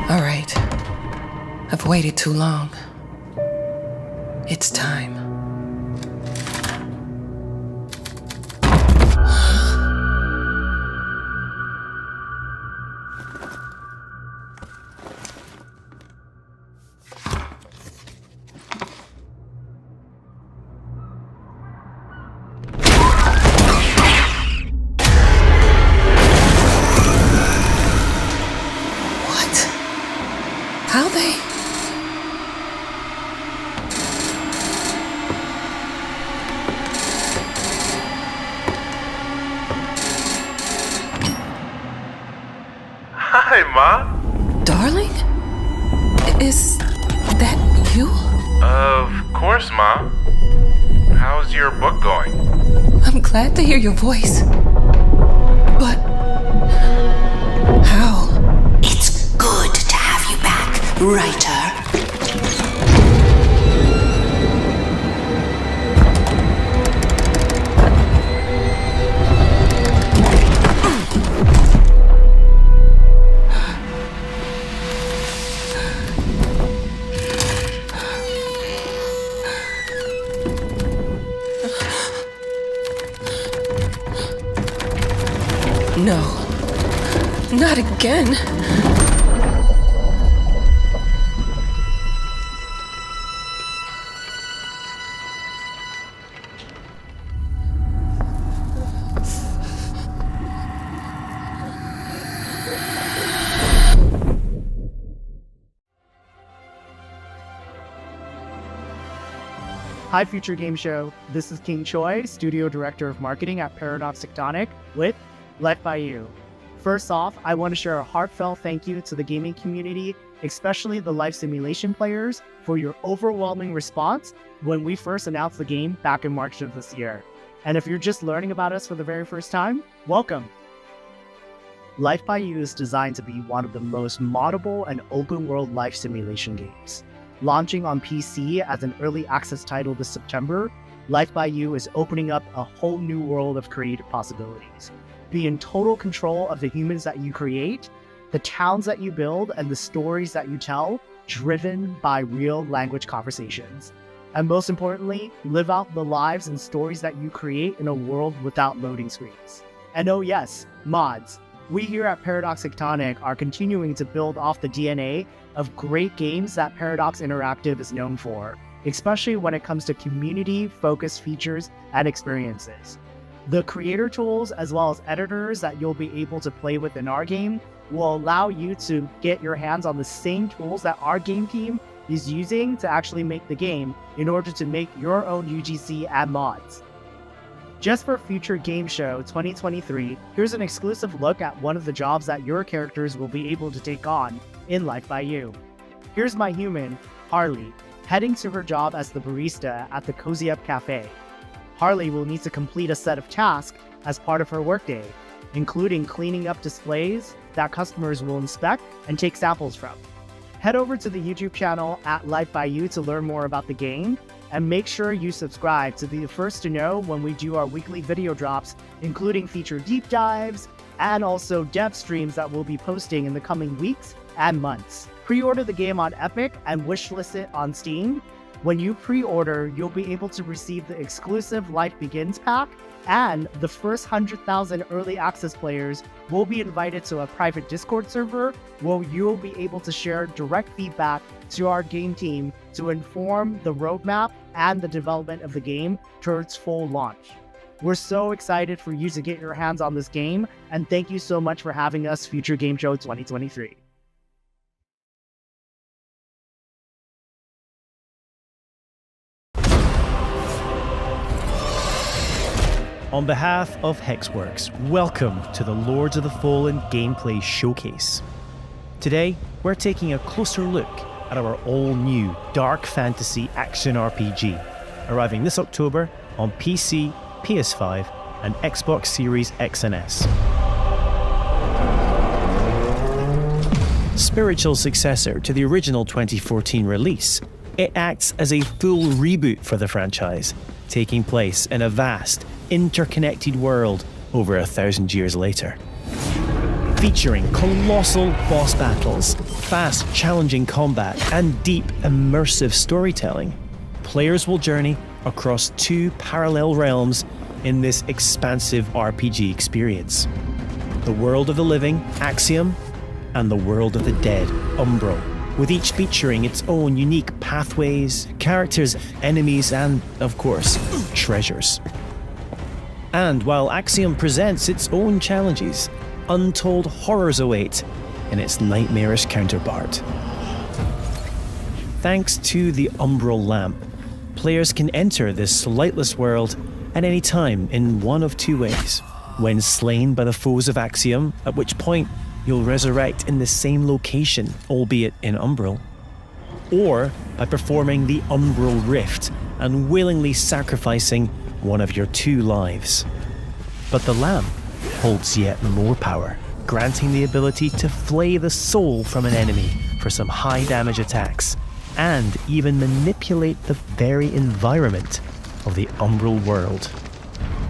All right, I've waited too long. It's time. How they? Hi, Ma. Darling? Is that you? Of course, Ma. How's your book going? I'm glad to hear your voice. But how? It's good to have you back, writer. No, not again. Hi, Future Game Show. This is King Choi, Studio Director of Marketing at Paradox Tectonic with Life by You. First off, I want to share a heartfelt thank you to the gaming community, especially the life simulation players, for your overwhelming response when we first announced the game back in March of this year. And if you're just learning about us for the very first time, welcome! Life by You is designed to be one of the most moddable and open-world life simulation games. Launching on PC as an early access title this September, Life by You is opening up a whole new world of creative possibilities. Be in total control of the humans that you create, the towns that you build, and the stories that you tell, driven by real language conversations. And most importantly, live out the lives and stories that you create in a world without loading screens. And oh yes, mods. We here at Paradox Tectonic are continuing to build off the DNA of great games that Paradox Interactive is known for, especially when it comes to community-focused features and experiences. The creator tools as well as editors that you'll be able to play with in our game will allow you to get your hands on the same tools that our game team is using to actually make the game in order to make your own UGC and mods. Just for Future Game Show 2023, here's an exclusive look at one of the jobs that your characters will be able to take on in Life by You. Here's my human, Harley, heading to her job as the barista at the Cozy Up Cafe. Harley will need to complete a set of tasks as part of her workday, including cleaning up displays that customers will inspect and take samples from. Head over to the YouTube channel at Life by You to learn more about the game, and make sure you subscribe to be the first to know when we do our weekly video drops, including feature deep dives, and also dev streams that we'll be posting in the coming weeks and months. Pre-order the game on Epic and wishlist it on Steam. When you pre-order, you'll be able to receive the exclusive Life Begins pack, and the first 100,000 early access players will be invited to a private Discord server where you'll be able to share direct feedback to our game team to inform the roadmap and the development of the game towards full launch. We're so excited for you to get your hands on this game, and thank you so much for having us Future Game Show 2023. On behalf of Hexworks, welcome to the Lords of the Fallen gameplay showcase. Today, we're taking a closer look at our all-new dark fantasy action RPG, arriving this October on PC, PS5, and Xbox Series X and S. Spiritual successor to the original 2014 release, it acts as a full reboot for the franchise, taking place in a vast, interconnected world over 1,000 years later. Featuring colossal boss battles, fast, challenging combat, and deep, immersive storytelling, players will journey across two parallel realms in this expansive RPG experience. The world of the living, Axiom, and the world of the dead, Umbral, with each featuring its own unique pathways, characters, enemies, and, of course, treasures. And while Axiom presents its own challenges, untold horrors await in its nightmarish counterpart. Thanks to the Umbral Lamp, players can enter this lightless world at any time in one of two ways. When slain by the foes of Axiom, at which point you'll resurrect in the same location, albeit in Umbral, or by performing the Umbral Rift and willingly sacrificing one of your two lives. But the lamp holds yet more power, granting the ability to flay the soul from an enemy for some high damage attacks, and even manipulate the very environment of the Umbral world.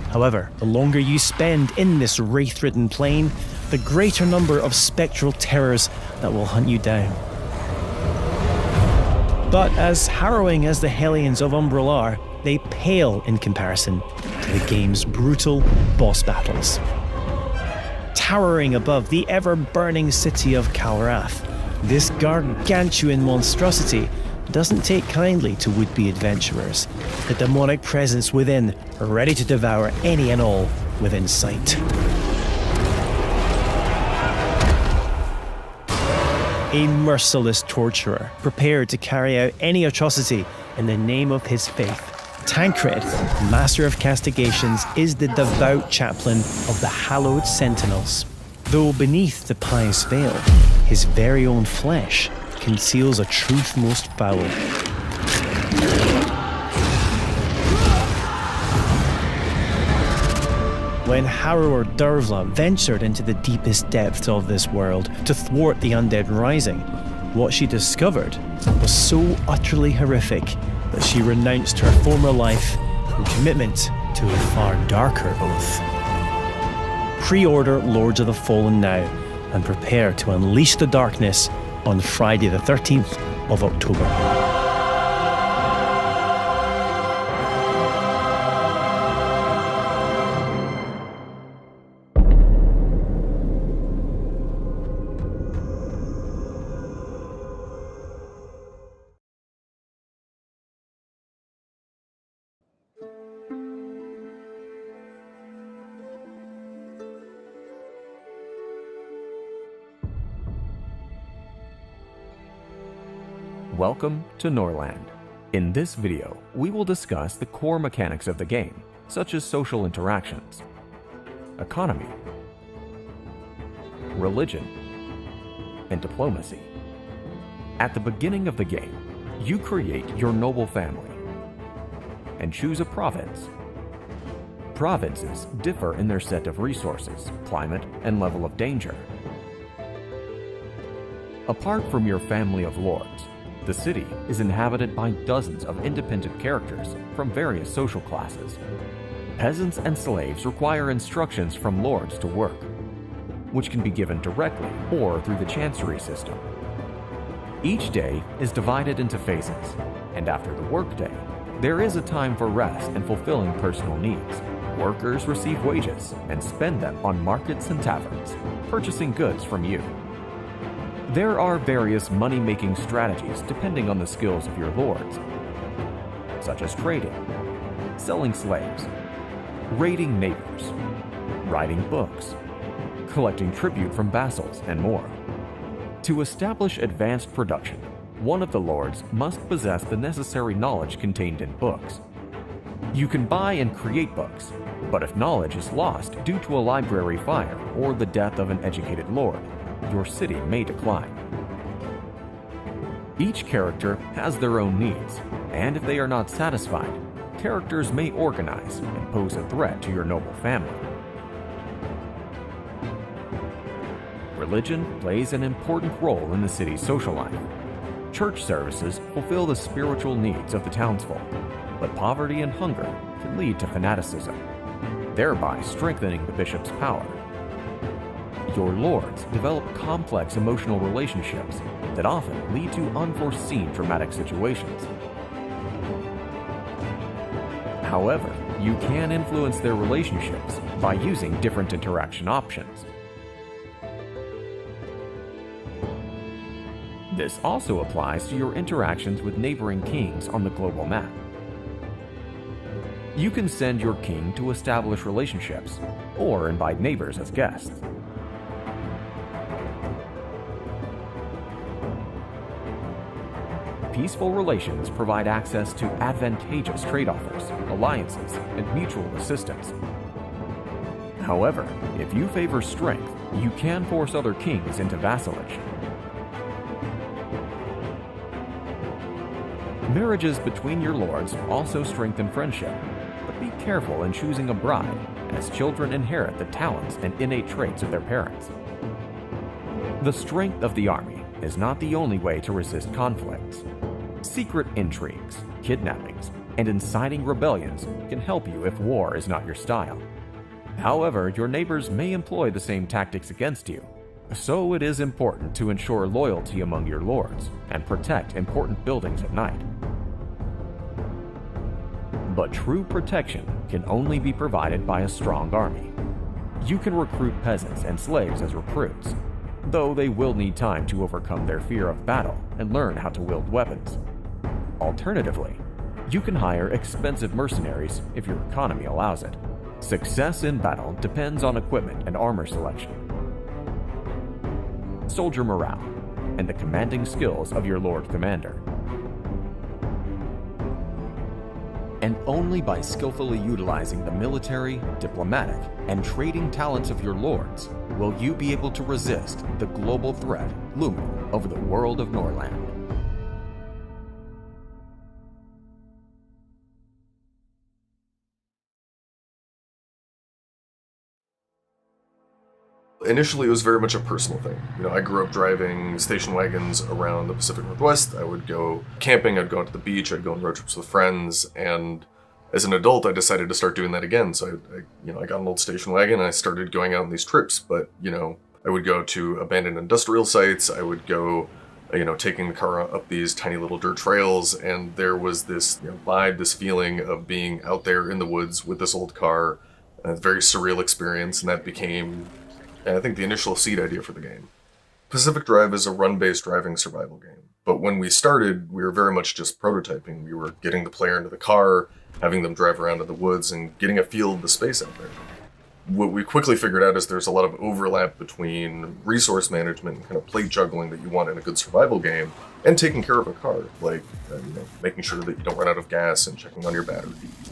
However, the longer you spend in this wraith-ridden plane, the greater number of spectral terrors that will hunt you down. But as harrowing as the Hellions of Umbral are, they pale in comparison to the game's brutal boss battles. Towering above the ever-burning city of Kalrath, this gargantuan monstrosity doesn't take kindly to would-be adventurers, the demonic presence within ready to devour any and all within sight. A merciless torturer, prepared to carry out any atrocity in the name of his faith. Tancred, Master of Castigations, is the devout chaplain of the hallowed Sentinels. Though beneath the pious veil, his very own flesh conceals a truth most foul. When Harrower Dervla ventured into the deepest depths of this world to thwart the undead rising, what she discovered was so utterly horrific that she renounced her former life in commitment to a far darker oath. Pre-order Lords of the Fallen now and prepare to unleash the darkness on Friday the 13th of October. Welcome to Norland. In this video, we will discuss the core mechanics of the game, such as social interactions, economy, religion, and diplomacy. At the beginning of the game, you create your noble family and choose a province. Provinces differ in their set of resources, climate, and level of danger. Apart from your family of lords, The city is inhabited by dozens of independent characters from various social classes. Peasants and slaves require instructions from lords to work, which can be given directly or through the chancery system. Each day is divided into phases, and after the workday, there is a time for rest and fulfilling personal needs. Workers receive wages and spend them on markets and taverns, purchasing goods from you. There are various money-making strategies depending on the skills of your lords, such as trading, selling slaves, raiding neighbors, writing books, collecting tribute from vassals, and more. To establish advanced production, one of the lords must possess the necessary knowledge contained in books. You can buy and create books, but if knowledge is lost due to a library fire or the death of an educated lord, your city may decline. Each character has their own needs, and if they are not satisfied, characters may organize and pose a threat to your noble family. Religion plays an important role in the city's social life. Church services fulfill the spiritual needs of the townsfolk, but poverty and hunger can lead to fanaticism, thereby strengthening the bishop's power. Your lords develop complex emotional relationships that often lead to unforeseen dramatic situations. However, you can influence their relationships by using different interaction options. This also applies to your interactions with neighboring kings on the global map. You can send your king to establish relationships, or invite neighbors as guests. Peaceful relations provide access to advantageous trade offers, alliances, and mutual assistance. However, if you favor strength, you can force other kings into vassalage. Marriages between your lords also strengthen friendship, but be careful in choosing a bride, as children inherit the talents and innate traits of their parents. The strength of the army is not the only way to resist conflicts. Secret intrigues, kidnappings, and inciting rebellions can help you if war is not your style. However, your neighbors may employ the same tactics against you, so it is important to ensure loyalty among your lords and protect important buildings at night. But true protection can only be provided by a strong army. You can recruit peasants and slaves as recruits, though they will need time to overcome their fear of battle and learn how to wield weapons. Alternatively, you can hire expensive mercenaries if your economy allows it. Success in battle depends on equipment and armor selection, soldier morale, and the commanding skills of your Lord Commander. And only by skillfully utilizing the military, diplomatic, and trading talents of your lords will you be able to resist the global threat looming over the world of Norland. Initially, it was very much a personal thing. You know, I grew up driving station wagons around the Pacific Northwest. I would go camping, I'd go out to the beach, I'd go on road trips with friends, and as an adult, I decided to start doing that again. So I got an old station wagon and I started going out on these trips, but, I would go to abandoned industrial sites, I would go, taking the car up these tiny little dirt trails, and there was this vibe, this feeling of being out there in the woods with this old car, a very surreal experience, and that became, I think, the initial seed idea for the game. Pacific Drive is a run-based driving survival game, but when we started, we were very much just prototyping. We were getting the player into the car, having them drive around in the woods, and getting a feel of the space out there. What we quickly figured out is there's a lot of overlap between resource management and kind of plate juggling that you want in a good survival game, and taking care of a car, like making sure that you don't run out of gas and checking on your battery.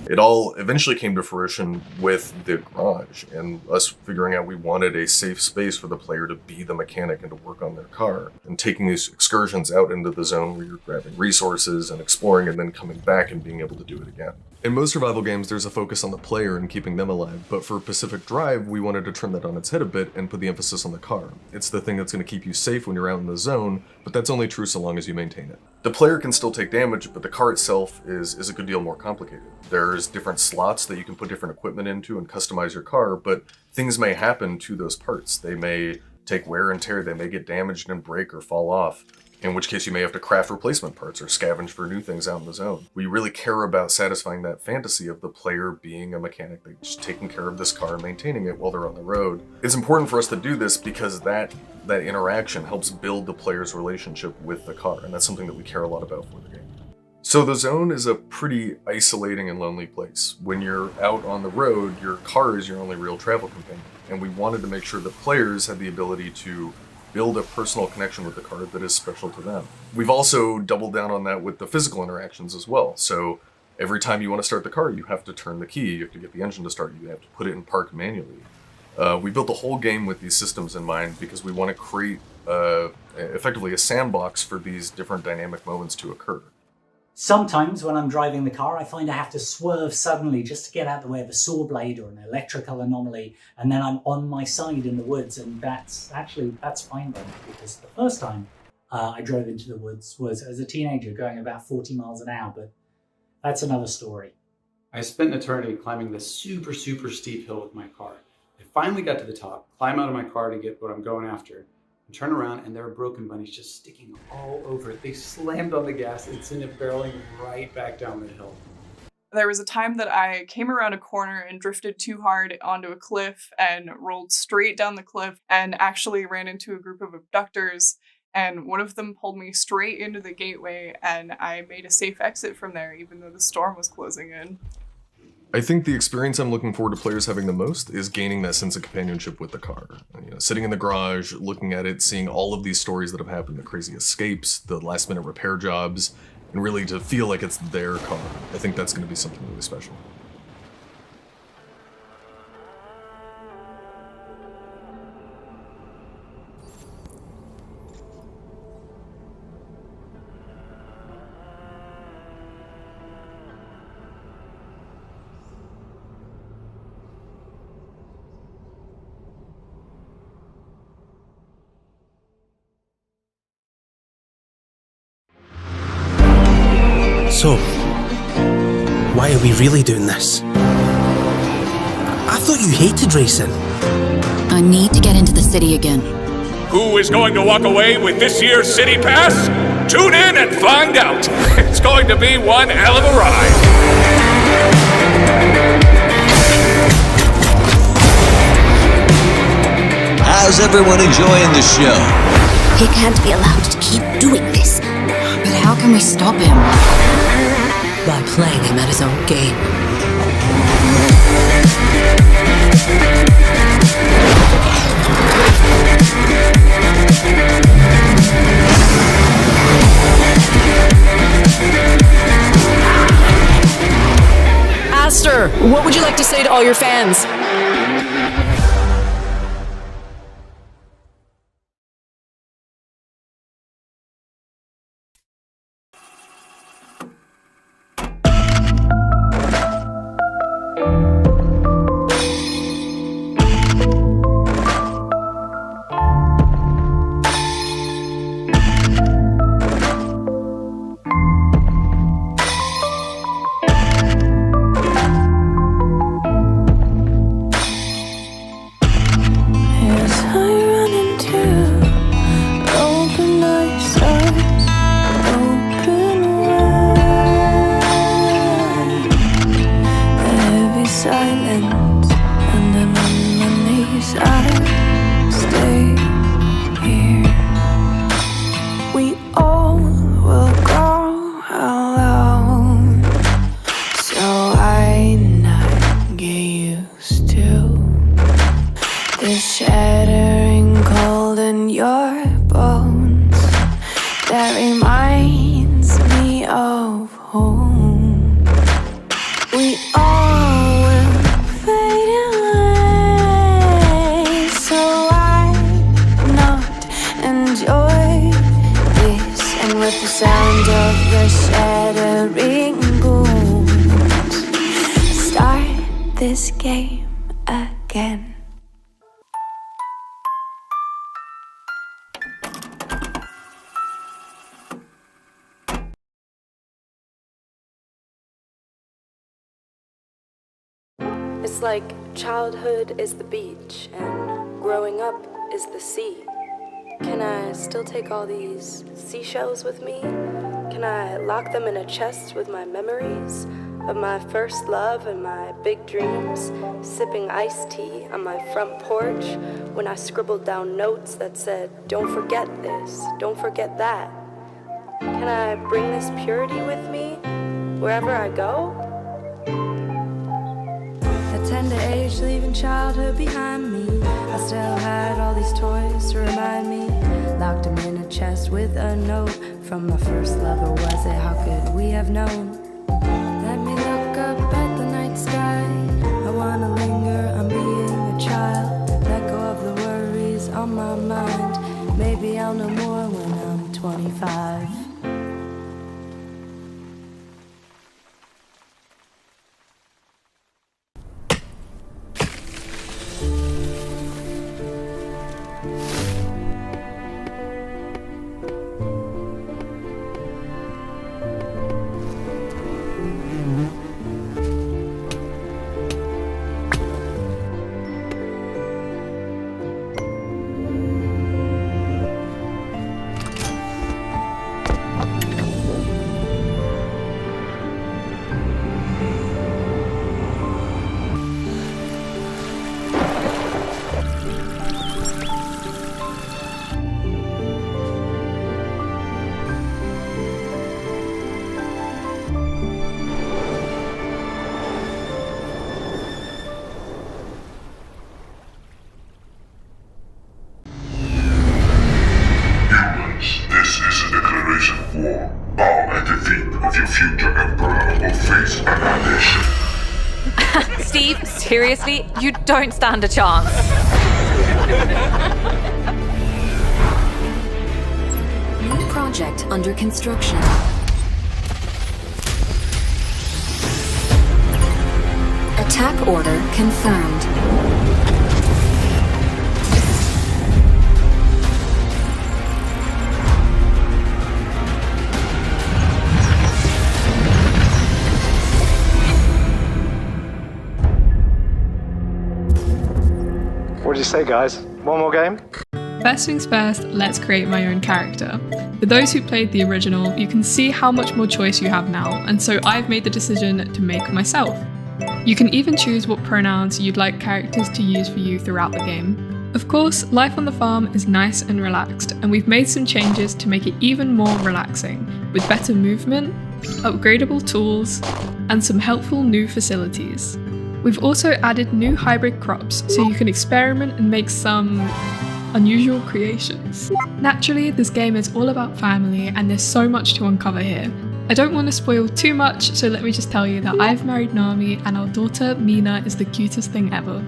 It all eventually came to fruition with the garage, and us figuring out we wanted a safe space for the player to be the mechanic and to work on their car, and taking these excursions out into the zone where you're grabbing resources and exploring and then coming back and being able to do it again. In most survival games, there's a focus on the player and keeping them alive, but for Pacific Drive, we wanted to turn that on its head a bit and put the emphasis on the car. It's the thing that's going to keep you safe when you're out in the zone, but that's only true so long as you maintain it. The player can still take damage, but the car itself is a good deal more complicated. There's different slots that you can put different equipment into and customize your car, but things may happen to those parts. They may take wear and tear, they may get damaged and break or fall off, in which case you may have to craft replacement parts or scavenge for new things out in the zone. We really care about satisfying that fantasy of the player being a mechanic, like just taking care of this car and maintaining it while they're on the road. It's important for us to do this because that interaction helps build the player's relationship with the car, and that's something that we care a lot about for the game. So the zone is a pretty isolating and lonely place. When you're out on the road, your car is your only real travel companion, and we wanted to make sure that players had the ability to build a personal connection with the car that is special to them. We've also doubled down on that with the physical interactions as well. So every time you want to start the car, you have to turn the key, you have to get the engine to start, you have to put it in park manually. We built the whole game with these systems in mind because we want to create effectively a sandbox for these different dynamic moments to occur. Sometimes when I'm driving the car, I find I have to swerve suddenly just to get out of the way of a saw blade or an electrical anomaly, and then I'm on my side in the woods, and that's fine by me, because the first time I drove into the woods was as a teenager going about 40 miles an hour, but that's another story. I spent an eternity climbing this super steep hill with my car. I finally got to the top, climb out of my car to get what I'm going after, and turn around, and there are broken bunnies just sticking all over it. They slammed on the gas and sent it barreling right back down the hill. There was a time that I came around a corner and drifted too hard onto a cliff and rolled straight down the cliff and actually ran into a group of abductors, and one of them pulled me straight into the gateway, and I made a safe exit from there even though the storm was closing in. I think the experience I'm looking forward to players having the most is gaining that sense of companionship with the car. Sitting in the garage, looking at it, seeing all of these stories that have happened, the crazy escapes, the last minute repair jobs, and really to feel like it's their car. I think that's going to be something really special. So, why are we really doing this? I thought you hated racing. I need to get into the city again. Who is going to walk away with this year's City Pass? Tune in and find out. It's going to be one hell of a ride. How's everyone enjoying the show? He can't be allowed to keep doing this. But how can we stop him? By playing him at his own game. Aster, what would you like to say to all your fans? With the sound of the shattering boom, this game again. It's like childhood is the beach and growing up is the sea. Can I still take all these seashells with me? Can I lock them in a chest with my memories of my first love and my big dreams, sipping iced tea on my front porch when I scribbled down notes that said, don't forget this, don't forget that? Can I bring this purity with me wherever I go? At tender age, leaving childhood behind me, I still had all these toys to remind me. Locked them in a chest with a note from my first love, or was it? How could we have known? Let me look up at the night sky. I wanna linger on being a child. Let go of the worries on my mind. Maybe I'll know more when I'm 25. Steve, seriously, you don't stand a chance. New project under construction. Attack order confirmed. What do you say, guys? One more game? First things first, let's create my own character. For those who played the original, you can see how much more choice you have now, and so I've made the decision to make myself. You can even choose what pronouns you'd like characters to use for you throughout the game. Of course, life on the farm is nice and relaxed, and we've made some changes to make it even more relaxing, with better movement, upgradable tools, and some helpful new facilities. We've also added new hybrid crops so you can experiment and make some unusual creations. Naturally, this game is all about family and there's so much to uncover here. I don't want to spoil too much, so let me just tell you that I've married Nami and our daughter Mina is the cutest thing ever.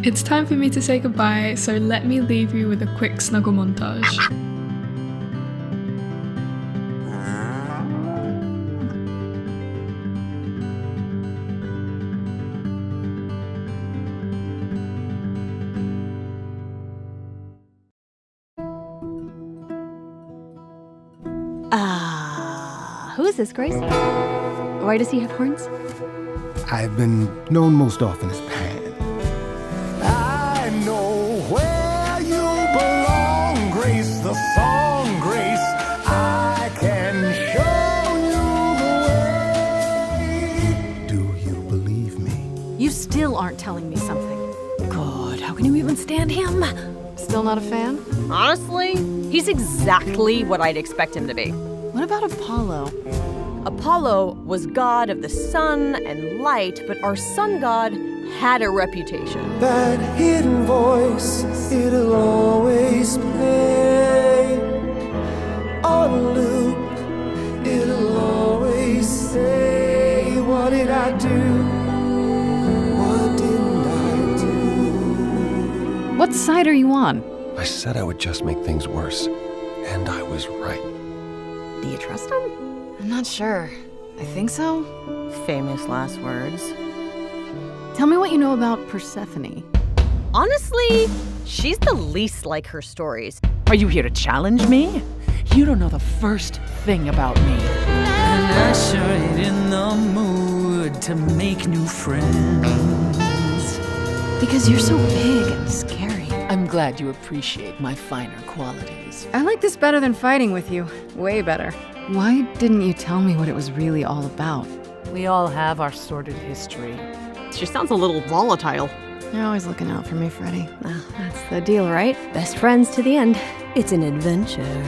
It's time for me to say goodbye, so let me leave you with a quick snuggle montage. Who is this, Grace? Why does he have horns? I've been known most often as Pan. I know where you belong, Grace, the song, Grace. I can show you the way. Do you believe me? You still aren't telling me something. God, how can you even stand him? Still not a fan? Honestly, he's exactly what I'd expect him to be. What about Apollo? Apollo was god of the sun and light, but our sun god had a reputation. That hidden voice, it'll always play on a loop. It'll always say, what did I do? What didn't I do? What side are you on? I said I would just make things worse, and I was right. Do you trust him? I'm not sure. I think so. Famous last words. Tell me what you know about Persephone. Honestly, she's the least like her stories. Are you here to challenge me? You don't know the first thing about me. And I sure ain't in the mood to make new friends. Because you're so big and scary. I'm glad you appreciate my finer qualities. I like this better than fighting with you. Way better. Why didn't you tell me what it was really all about? We all have our sordid history. She sounds a little volatile. You're always looking out for me, Freddy. Well, that's the deal, right? Best friends to the end. It's an adventure.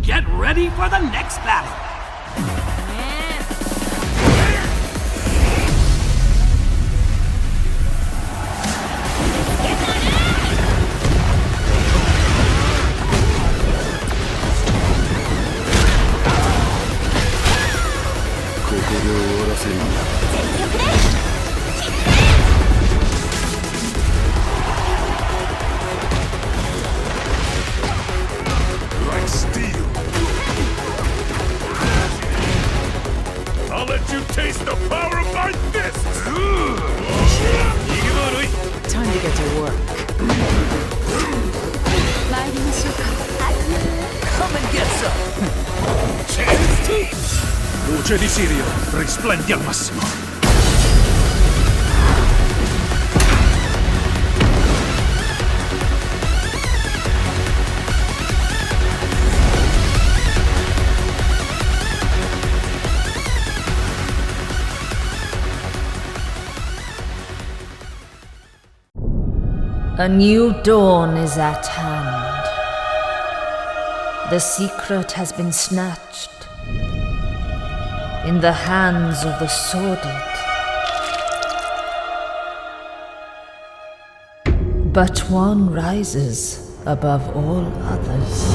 Get ready for the next battle! Like steel. I'll let you taste the power of my fists! Time to get to work. Come and get some! Luce di Sirio, risplendi al massimo. A new dawn is at hand. The secret has been snatched in the hands of the sordid. But one rises above all others.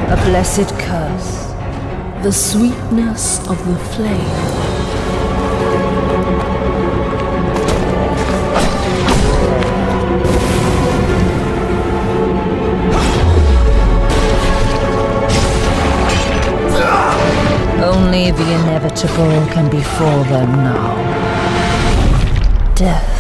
A blessed curse, the sweetness of the flame. Only the inevitable can befall them now. Death.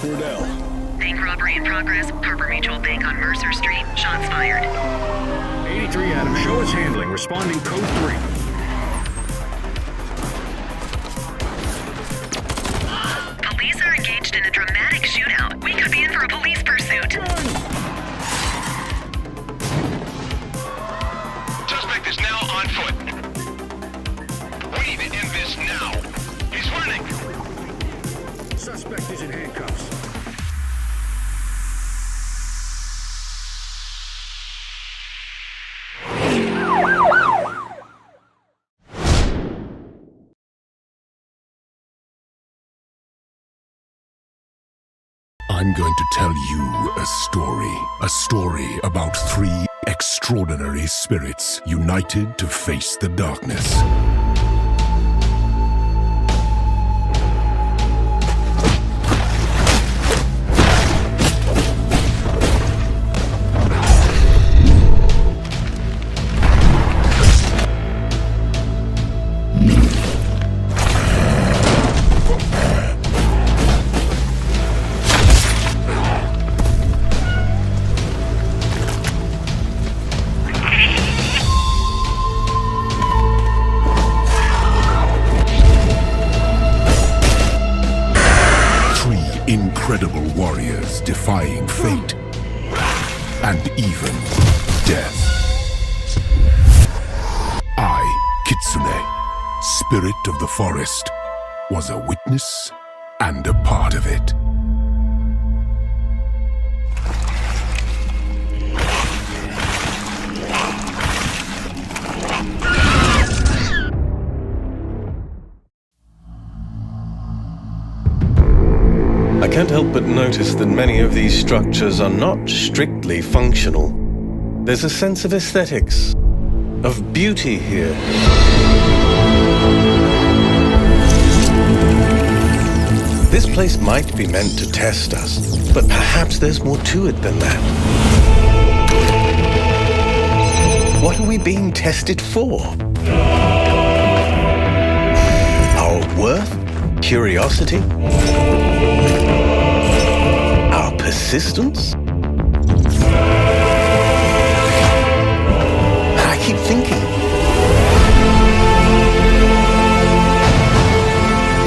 Cordell. Bank robbery in progress. Harbor Mutual Bank on Mercer Street. Shots fired. 83 Adam, show us handling. Responding code 3. Police are engaged in a dramatic shootout. We could be in for a police pursuit. Suspect is now on foot. We need to end this now. He's running. Suspect is in handcuffs. I'm going to tell you a story about 3 extraordinary spirits united to face the darkness. Incredible warriors defying fate and even death. I, Kitsune, spirit of the forest, was a witness and a part of it. I can't help but notice that many of these structures are not strictly functional. There's a sense of aesthetics, of beauty here. This place might be meant to test us, but perhaps there's more to it than that. What are we being tested for? Our worth? Curiosity? Our persistence? And I keep thinking,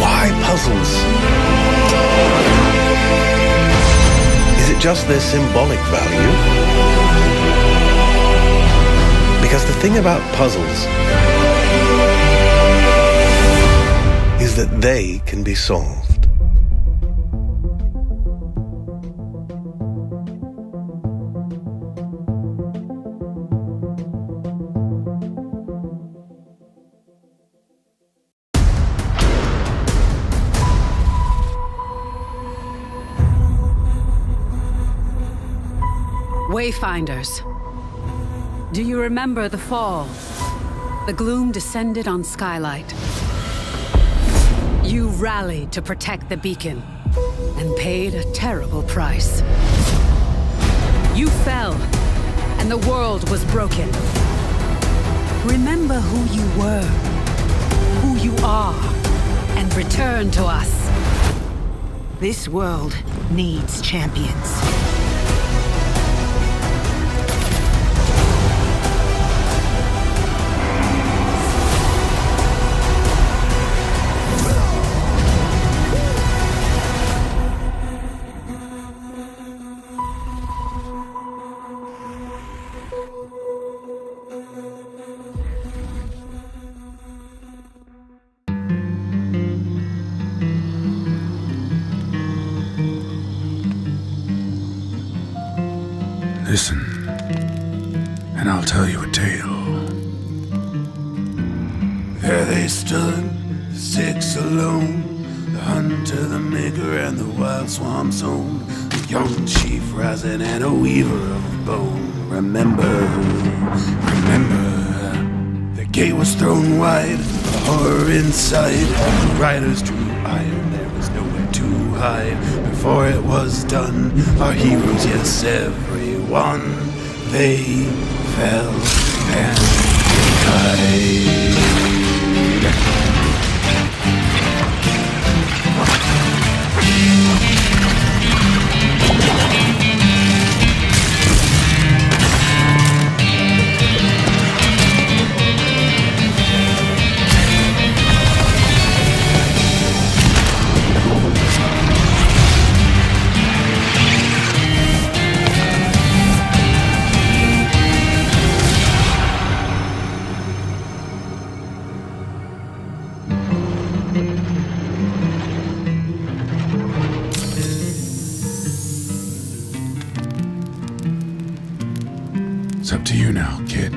why puzzles? Is it just their symbolic value? Because the thing about puzzles is that they can be solved. Wayfinders, do you remember the fall? The gloom descended on Skylight. You rallied to protect the beacon and paid a terrible price. You fell, and the world was broken. Remember who you were, who you are, and return to us. This world needs champions. Listen, and I'll tell you a tale. There they stood, the 6 alone, the hunter, the maker, and the wild swamp zone, the young chief rising and a weaver of bone. Remember, the gate was thrown wide, the horror inside, the riders drew iron, there was nowhere to hide. Before it was done, our heroes, yes, everyone, they fell and died. to you now, kid.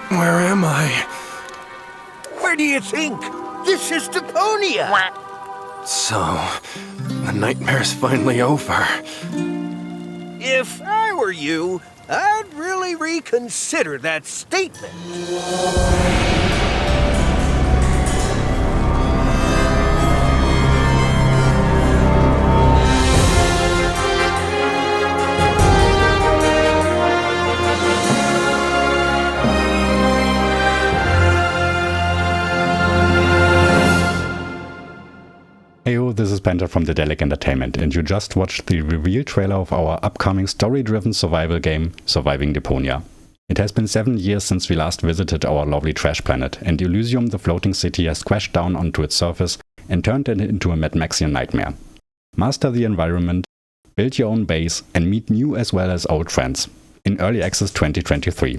Where am I? Where do you think? This is Deponia! So, the nightmare's finally over. If I were you, I'd really reconsider that statement. Heyo, this is Panther from Dedelic Entertainment, and you just watched the reveal trailer of our upcoming story-driven survival game, Surviving Deponia. It has been 7 years since we last visited our lovely trash planet, and Elysium, the floating city, has crashed down onto its surface and turned it into a Mad Maxian nightmare. Master the environment, build your own base, and meet new as well as old friends. In Early Access 2023.